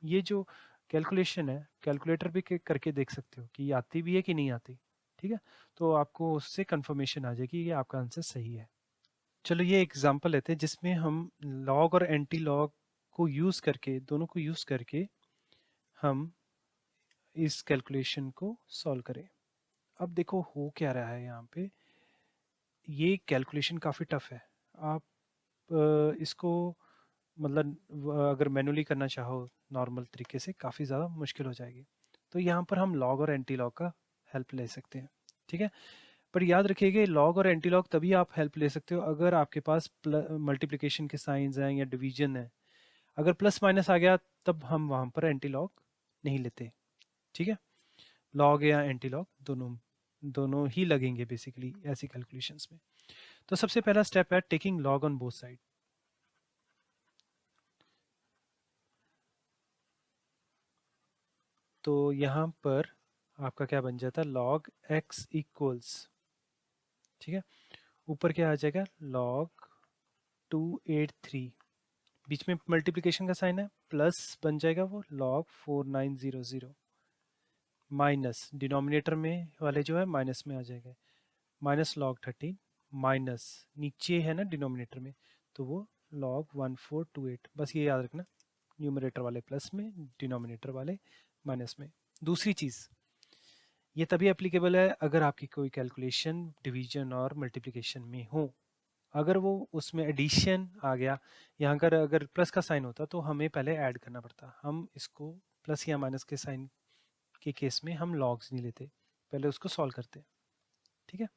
ये जो कैलकुलेशन है कैलकुलेटर भी करके देख सकते हो कि आती भी है कि नहीं आती, ठीक है। तो आपको उससे कंफर्मेशन आ जाएगी कि आपका आंसर सही है। चलो ये एग्जांपल लेते हैं जिसमें हम लॉग और एंटी लॉग को यूज़ करके, दोनों को यूज़ करके हम इस कैलकुलेशन को सॉल्व करें। अब देखो हो क्या रहा है यहाँ पे, ये कैलकुलेशन काफ़ी टफ है। आप इसको मतलब अगर मैनुअली करना चाहो नॉर्मल तरीके से काफ़ी ज़्यादा मुश्किल हो जाएगी। तो यहाँ पर हम लॉग और एंटी लॉग का हेल्प ले सकते हैं, ठीक है। पर याद रखिएगा लॉग और एंटी लॉग तभी आप हेल्प ले सकते हो अगर आपके पास मल्टीप्लिकेशन के साइंस हैं या डिवीजन है। अगर प्लस माइनस आ गया तब हम वहाँ पर एंटी लॉग नहीं लेते, ठीक है। लॉग या एंटी लॉग दोनों दोनों ही लगेंगे बेसिकली ऐसी कैलकुलेशंस में। तो सबसे पहला स्टेप है taking log on both side. तो यहाँ पर आपका क्या बन जाता है, लॉग x इक्वल्स, ठीक है, ऊपर क्या आ जाएगा लॉग 283, बीच में मल्टीप्लिकेशन का साइन है, प्लस बन जाएगा वो लॉग 4900, माइनस डिनोमिनेटर में वाले जो है माइनस में आ जाएगा, माइनस लॉग 13, माइनस नीचे है ना डिनोमिनेटर में तो वो लॉग 1428। बस ये याद रखना, न्यूमरेटर वाले प्लस में, डिनोमिनेटर वाले माइनस में। दूसरी चीज़ ये तभी एप्लीकेबल है अगर आपकी कोई कैलकुलेशन डिवीजन और मल्टीप्लिकेशन में हो। अगर वो उसमें एडिशन आ गया, यहाँ कर अगर प्लस का साइन होता तो हमें पहले ऐड करना पड़ता, हम इसको प्लस या माइनस के साइन के केस में हम लॉग्स नहीं लेते, पहले उसको सॉल्व करते हैं, ठीक है।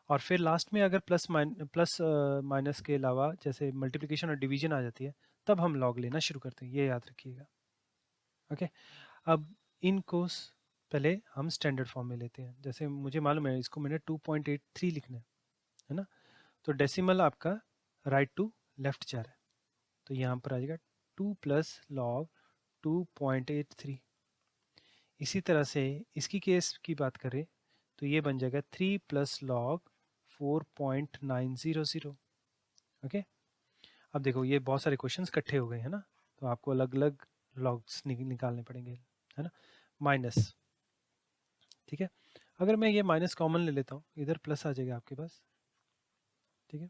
और फिर लास्ट में अगर प्लस माइनस के अलावा जैसे मल्टीप्लिकेशन और डिवीजन आ जाती है तब हम लॉग लेना शुरू करते हैं, ये याद रखिएगा, ओके। अब इनको पहले हम स्टैंडर्ड फॉर्म में लेते हैं। जैसे मुझे मालूम है इसको मैंने 2.83 लिखना है ना, तो डेसिमल आपका राइट टू लेफ्ट जा रहा है, तो यहाँ पर आ जाएगा 2 प्लस लॉग 2.83। इसी तरह से इसकी केस की बात करें तो ये बन जाएगा 3 प्लस लॉग 4.900, ओके। अब देखो ये बहुत सारे क्वेश्चंस इकट्ठे हो गए हैं ना, तो आपको अलग अलग लॉग्स निकालने पड़ेंगे, है ना, माइनस, ठीक है। अगर मैं ये माइनस कॉमन ले लेता हूँ इधर प्लस आ जाएगा आपके पास, ठीक है।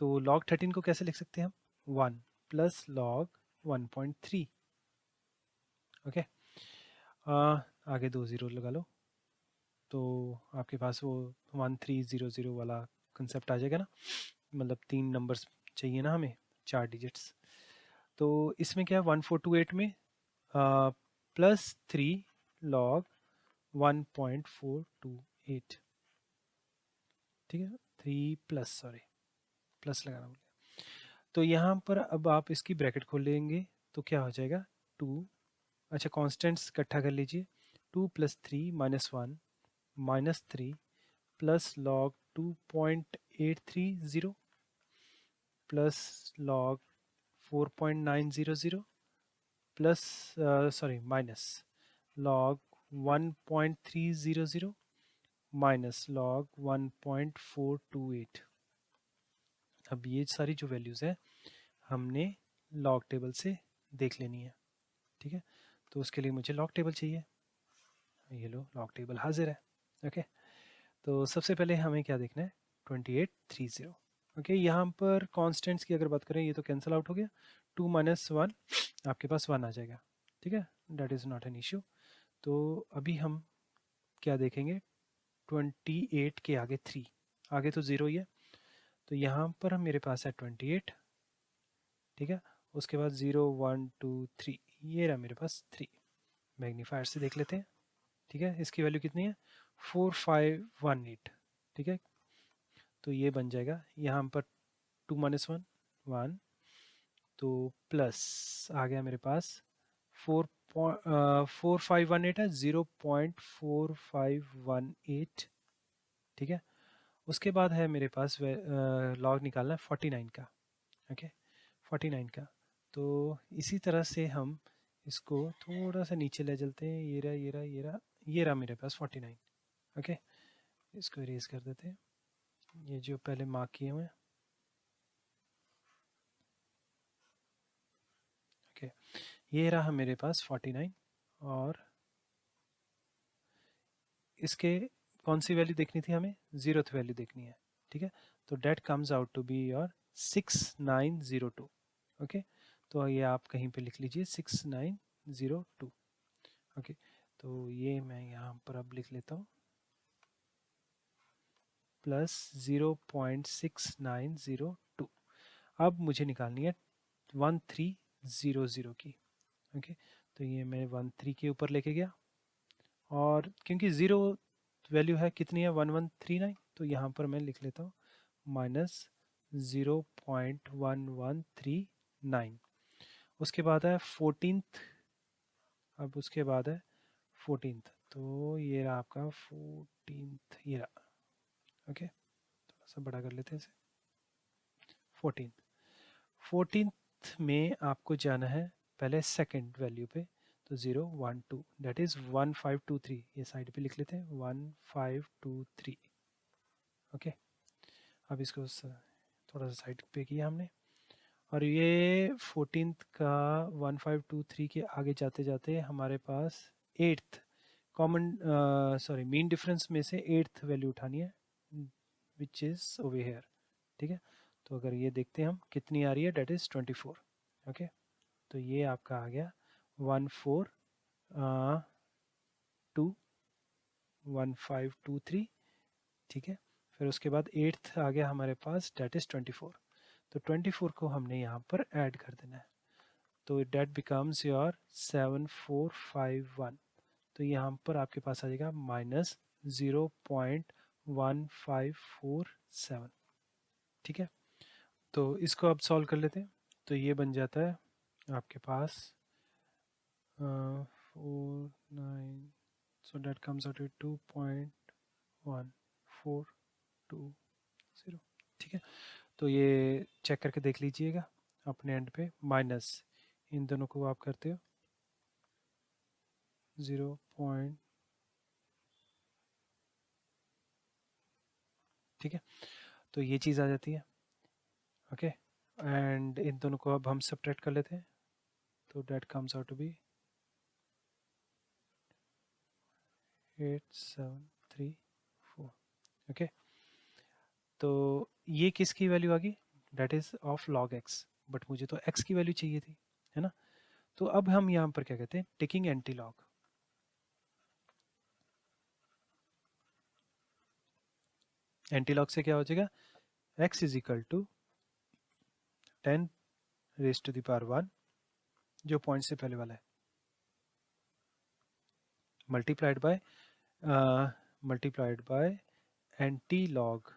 तो लॉग 13 को कैसे लिख सकते हैं हम, 1 प्लस लॉग 1.3, ओके। आगे 2 ज़ीरो लगा लो तो आपके पास वो 1300 वाला कंसेप्ट आ जाएगा ना, मतलब 3 नंबर्स चाहिए ना हमें, 4 डिजिट्स। तो इसमें क्या है 1428 में प्लस 3 लॉग 1.428, ठीक है, 3 प्लस सॉरी प्लस लगाना भूल गया। तो यहाँ पर अब आप इसकी ब्रैकेट खोल लेंगे तो क्या हो जाएगा 2, अच्छा कॉन्स्टेंट्स इकट्ठा कर लीजिए, 2 plus 3 minus 1 minus 3 plus log 2.830 plus log 4.900 plus sorry minus log 1.300 minus log 1.428। अब ये सारी जो वैल्यूज़ है हमने लॉग टेबल से देख लेनी है, ठीक है। तो उसके लिए मुझे लॉग टेबल चाहिए, ये लो लॉग टेबल हाजिर है, ओके। तो सबसे पहले हमें क्या देखना है 2830, ओके। यहाँ पर कॉन्स्टेंट्स की अगर बात करें ये तो कैंसिल आउट हो गया, 2 माइनस 1 आपके पास 1 आ जाएगा, ठीक है, that is not an issue. तो अभी हम क्या देखेंगे 28 के आगे 3, आगे तो ज़ीरो ही है, तो यहाँ पर मेरे पास है 28, ठीक है। उसके बाद 0 1 2 3, ये रहा मेरे पास 3, मैग्नीफायर से देख लेते हैं, ठीक है। इसकी वैल्यू कितनी है 4518, ठीक है। तो ये बन जाएगा यहाँ पर 2 माइनस 1 1, तो प्लस आ गया मेरे पास 4518 है 0.4518, ठीक है। उसके बाद है मेरे पास लॉग निकालना है 49 का, ओके। 49 का। तो इसी तरह से हम इसको थोड़ा सा नीचे ले चलते हैं। ये रहा मेरे पास 49। ओके, इसको इरेज कर देते हैं, ये जो पहले मार्क किए हुए हैं। ओके, ये रहा मेरे पास 49 और इसके कौन सी वैल्यू देखनी थी हमें? 0th वैल्यू देखनी है। ठीक है, तो that comes out to be your 6902। Okay, तो ये आप कहीं पे लिख लीजिए 6902। ओके, तो ये मैं यहाँ पर अब लिख लेता हूँ प्लस 0.6902। अब मुझे निकालनी है 1300 की। ओके, तो ये मैं 13 के ऊपर लेके गया और क्योंकि ज़ीरो वैल्यू है कितनी है 1139, तो यहाँ पर मैं लिख लेता हूँ माइनस 0.1139। उसके बाद है 14th। अब उसके बाद है 14th, तो ये रहा आपका 14th, ये रहा। ओके, थोड़ा सा बड़ा कर लेते हैं इसे। 14th में आपको जाना है पहले सेकंड वैल्यू पे, तो 012 दैट इज़ 1523। ये साइड पे लिख लेते हैं 1523। ओके, अब इसको थोड़ा सा साइड पे किया हमने। और ये 14th का 1523 के आगे जाते जाते हमारे पास 8th common sorry mean difference में से 8th वैल्यू उठानी है विच इज़ ओवर हेयर। ठीक है, तो अगर ये देखते हैं हम कितनी आ रही है, डेट इज़ 24। ओके, तो ये आपका आ गया 1523। ठीक है, फिर उसके बाद 8th आ गया हमारे पास, डेट इज़ 24। तो 24 को हमने यहाँ पर ऐड कर देना है, तो डेट बिकम्स योर 7451। तो यहाँ पर आपके पास आ जाएगा माइनस 0.1547। ठीक है, तो इसको अब सॉल्व कर लेते हैं। तो ये बन जाता है आपके पास 49, सो डेट कम्स आउट 2.1420। ठीक है, तो ये चेक करके देख लीजिएगा अपने एंड पे, माइनस इन दोनों को आप करते हो 0. ठीक है, तो ये चीज़ आ जाती है। ओके, एंड इन दोनों को अब हम सब्ट्रैक्ट कर लेते हैं, तो that comes out to be 8734। Okay, तो ये किसकी वैल्यू आ गई? That is of log x, but मुझे तो एक्स की वैल्यू चाहिए थी, है ना? तो अब हम यहाँ पर क्या कहते हैं, taking antilog. Antilog से क्या हो जाएगा, x is equal to 10 raise to the power 1 जो पॉइंट से पहले वाला है, multiplied by antilog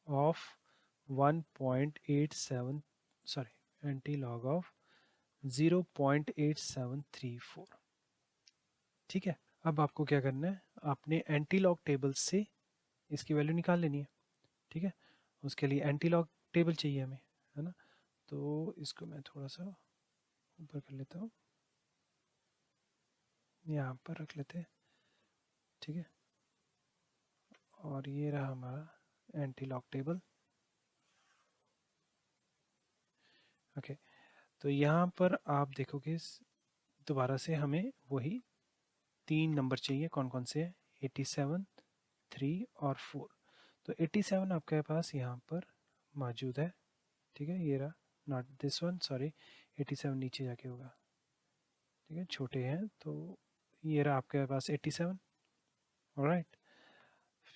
of 1.87, sorry antilog of 0.8734। ठीक है, अब आपको क्या करना है, आपने एंटी लॉग टेबल से इसकी वैल्यू निकाल लेनी है। ठीक है, उसके लिए एंटी लॉग टेबल चाहिए हमें, है ना? तो इसको मैं थोड़ा सा ऊपर कर लेता हूँ, यहाँ पर रख लेते हैं। ठीक है, और ये रहा हमारा एंटी लॉग टेबल। ओके, तो यहाँ पर आप देखोगे दोबारा से हमें वही 3 नंबर चाहिए, कौन कौन से हैं, 87, 3 और 4। तो 87 आपके पास यहाँ पर मौजूद है। ठीक है, ये रहा, नॉट दिस वन, सॉरी 87 नीचे जाके होगा। ठीक है, छोटे हैं, तो ये रहा आपके पास 87। ऑलराइट,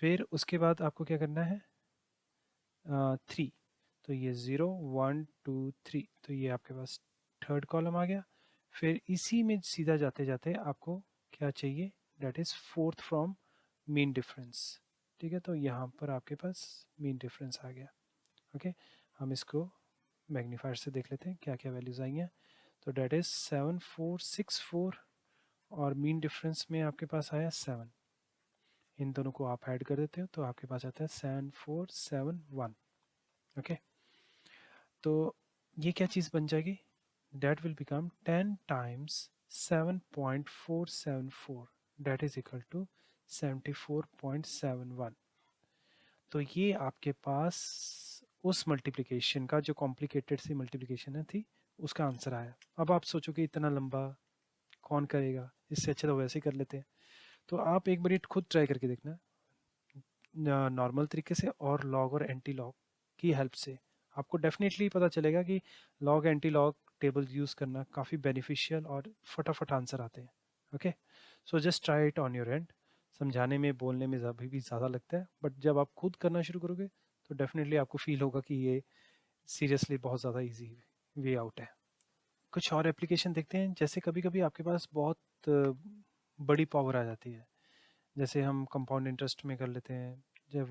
फिर उसके बाद आपको क्या करना है, 3, तो ये 0 1 2 3, तो ये आपके पास थर्ड कॉलम आ गया। फिर इसी में सीधा जाते जाते आपको क्या चाहिए, that is fourth from mean difference. ठीक है, तो यहाँ पर आपके पास मीन डिफरेंस आ गया। ओके, हम इसको मैग्नीफायर से देख लेते हैं क्या क्या वैल्यूज़ आई हैं। तो डेट इज़ 7464 और मीन डिफरेंस में आपके पास आया 7। इन दोनों को आप ऐड कर देते हो तो आपके पास आता है 7471। ओके, तो ये क्या चीज़ बन जाएगी, that will become 10 times 7.474, that is equal to 74.71। तो ये आपके पास उस मल्टीप्लिकेशन का जो कॉम्प्लिकेटेड सी मल्टीप्लिकेशन है थी उसका आंसर आया। अब आप सोचो कि इतना लंबा कौन करेगा, इससे अच्छा तो वैसे ही कर लेते हैं। तो आप एक बार खुद ट्राई करके देखना नॉर्मल तरीके से और लॉग और एंटी लॉग की हेल्प से। आपको डेफिनेटली पता चलेगा कि log anti log table use करना काफ़ी बेनिफिशियल और फटाफट आंसर आते हैं। Okay, so just try it on your and. समझाने में बोलने में अभी भी ज़्यादा लगता है, बट जब आप खुद करना शुरू करोगे तो डेफिनेटली आपको फील होगा कि ये सीरियसली बहुत ज़्यादा ईजी वे आउट है। कुछ और एप्लीकेशन देखते हैं। जैसे कभी कभी आपके पास बहुत बड़ी पावर आ जाती है, जैसे हम कंपाउंड इंटरेस्ट में कर लेते हैं। जब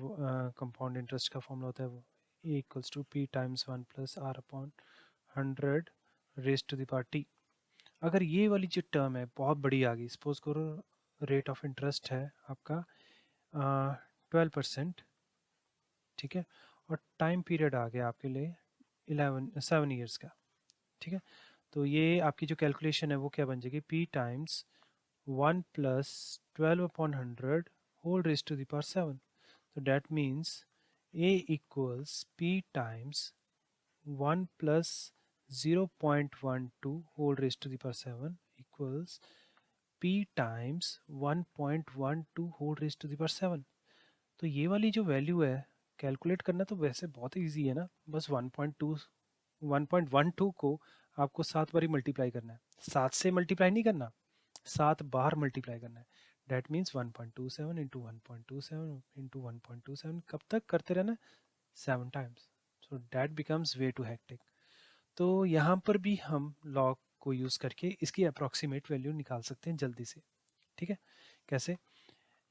कंपाउंड इंटरेस्ट का फॉर्मूला होता है वो A equals to P times 1 plus R upon 100 raise to the power T. अगर ये वाली जो टर्म है बहुत बड़ी आ गई, सपोज करो रेट ऑफ इंटरेस्ट है आपका 12%, ठीक है, और टाइम पीरियड आ गया आपके लिए 7 ईयर्स का, ठीक है। तो ये आपकी जो कैलकुलेशन है वो क्या बन जाएगी, P times 1 plus 12 upon 100 whole raise to the power 7। So that means A equals P times 1 plus 0.12 whole raised to the power 7 equals P times 1.12 whole raised to the power 7। तो ये वाली जो value है calculate करना तो वैसे बहुत easy है ना, बस 1.12 को आपको 7 बार मल्टीप्लाई करना है। 7 से मल्टीप्लाई नहीं करना, 7 बार मल्टीप्लाई करना है। डैट मीन्स 1.27 इंटू 1.27 इंटू 1.27 कब तक करते रहना, 7 times. So that becomes way too hectic. तो यहाँ पर भी हम लॉग को यूज़ करके इसकी अप्रॉक्सीमेट वैल्यू निकाल सकते हैं जल्दी से। ठीक है, कैसे,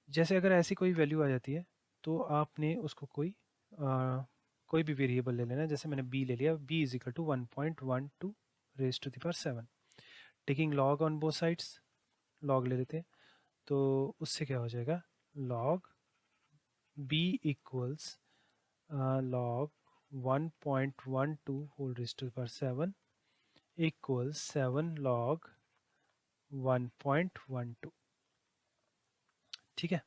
जैसे अगर ऐसी कोई वैल्यू आ जाती है तो आपने उसको कोई भी वेरिएबल ले लेना। जैसे मैंने b ले लिया, b is equal to 1.12 raise to the power 7, taking log on both sides, log ले लेते हैं। तो उससे क्या हो जाएगा, log b equals log 1.12 whole raise to the power 7 equals 7 log 1.12। ठीक है,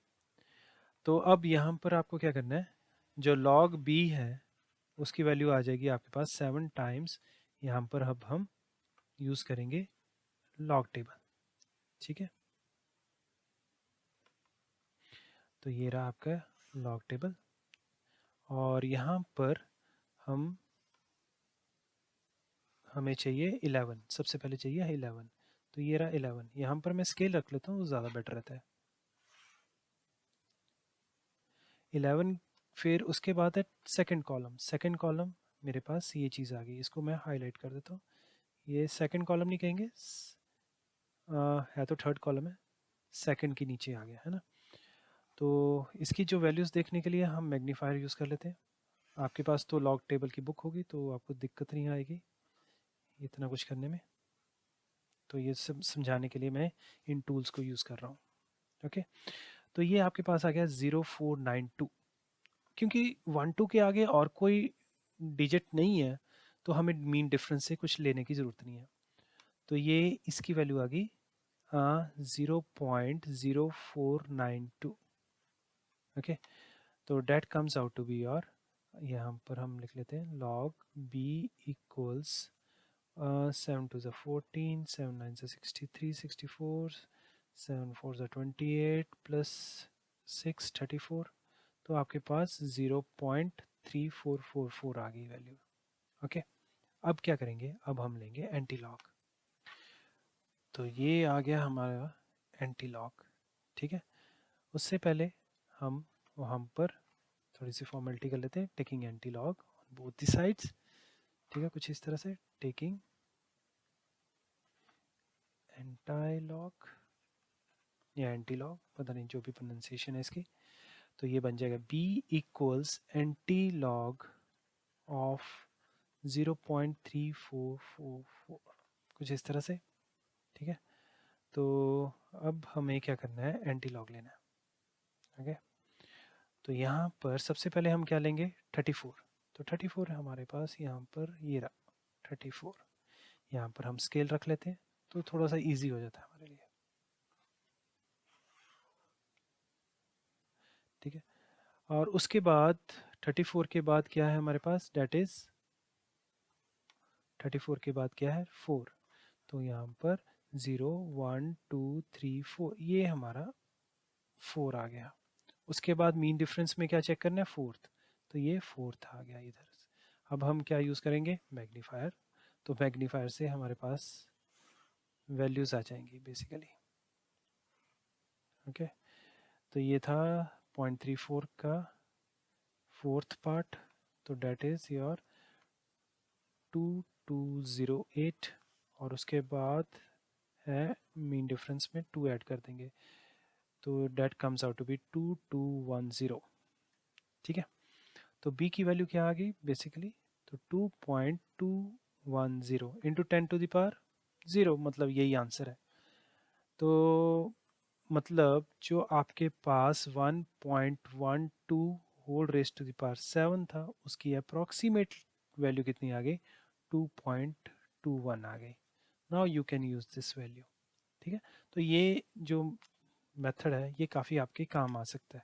तो अब यहाँ पर आपको क्या करना है, जो log b है उसकी वैल्यू आ जाएगी आपके पास 7 टाइम्स, यहाँ पर अब हम यूज़ करेंगे log टेबल। ठीक है, तो ये रहा आपका log टेबल, और यहाँ पर हमें चाहिए 11, सबसे पहले चाहिए 11। तो ये रहा 11, यहाँ पर मैं स्केल रख लेता हूँ, ज़्यादा बेटर रहता है। 11, फिर उसके बाद है सेकंड कॉलम। सेकंड कॉलम मेरे पास ये चीज़ आ गई, इसको मैं हाईलाइट कर देता हूँ। ये सेकंड कॉलम नहीं कहेंगे, है तो थर्ड कॉलम है, सेकंड के नीचे आ गया है ना। तो इसकी जो वैल्यूज़ देखने के लिए हम मैग्नीफायर यूज़ कर लेते हैं। आपके पास तो लॉग टेबल की बुक होगी तो आपको दिक्कत नहीं आएगी इतना कुछ करने में। तो ये सब समझाने के लिए मैं इन टूल्स को यूज़ कर रहा हूँ। ओके, तो ये आपके पास आ गया 0492। क्योंकि 12 के आगे और कोई डिजिट नहीं है तो हमें मीन डिफरेंस से कुछ लेने की ज़रूरत नहीं है। तो ये इसकी वैल्यू आ गई 0.0492। ओके, तो that comes out to be your, यहाँ पर हम लिख लेते हैं log b इक्वल्स 7 2 14, 7 9 63, 64, 7 4 28 प्लस 6 34। तो आपके पास 0.3444 आ गई वैल्यू। ओके, अब क्या करेंगे, अब हम लेंगे एंटी लॉग। तो ये आ गया हमारा एंटी लॉग। ठीक है, उससे पहले हम वहाँ पर थोड़ी सी फॉर्मेलिटी कर लेते हैं, taking anti log on both the sides. ठीक है, कुछ इस तरह से टेकिंग एंटी लॉग या एंटी लॉग, पता नहीं जो भी प्रोनाउंसिएशन है इसकी। तो ये बन जाएगा b equals anti log of 0.3444, कुछ इस तरह से। ठीक है, तो अब हमें क्या करना है, एंटी लॉग लेना है। ओके, तो यहाँ पर सबसे पहले हम क्या लेंगे, 34। तो 34 है हमारे पास यहाँ पर, ये रहा 34। यहाँ पर हम स्केल रख लेते हैं तो थोड़ा सा इजी हो जाता है हमारे लिए, ठीक है। और उसके बाद 34 के बाद क्या है हमारे पास, डेट इज 34 के बाद क्या है 4, तो यहाँ पर 0 1 2 3 4, ये हमारा 4 आ गया। उसके बाद मीन डिफरेंस में क्या चेक करना है, फोर्थ, तो ये फोर्थ आ गया इधर से। अब हम क्या यूज़ करेंगे, मैग्नीफायर, तो मैग्नीफायर से हमारे पास वैल्यूज आ जाएंगी बेसिकली, ओके। तो ये था 0.34 का फोर्थ पार्ट, तो डेट इज योर 2208, और उसके बाद है मीन डिफरेंस में 2 ऐड कर देंगे, तो that comes out to be 2210, ठीक है। तो b की वैल्यू क्या आ गई बेसिकली, तो 2.210 इंटू 10⁻0, मतलब यही आंसर है। तो मतलब जो आपके पास 1.12 whole raise to the power 7 था, उसकी अप्रॉक्सीमेट वैल्यू कितनी आ गई, 2.21 आ गई। Now you can use this value, ठीक है। तो ये जो मेथड है ये काफ़ी आपके काम आ सकता है।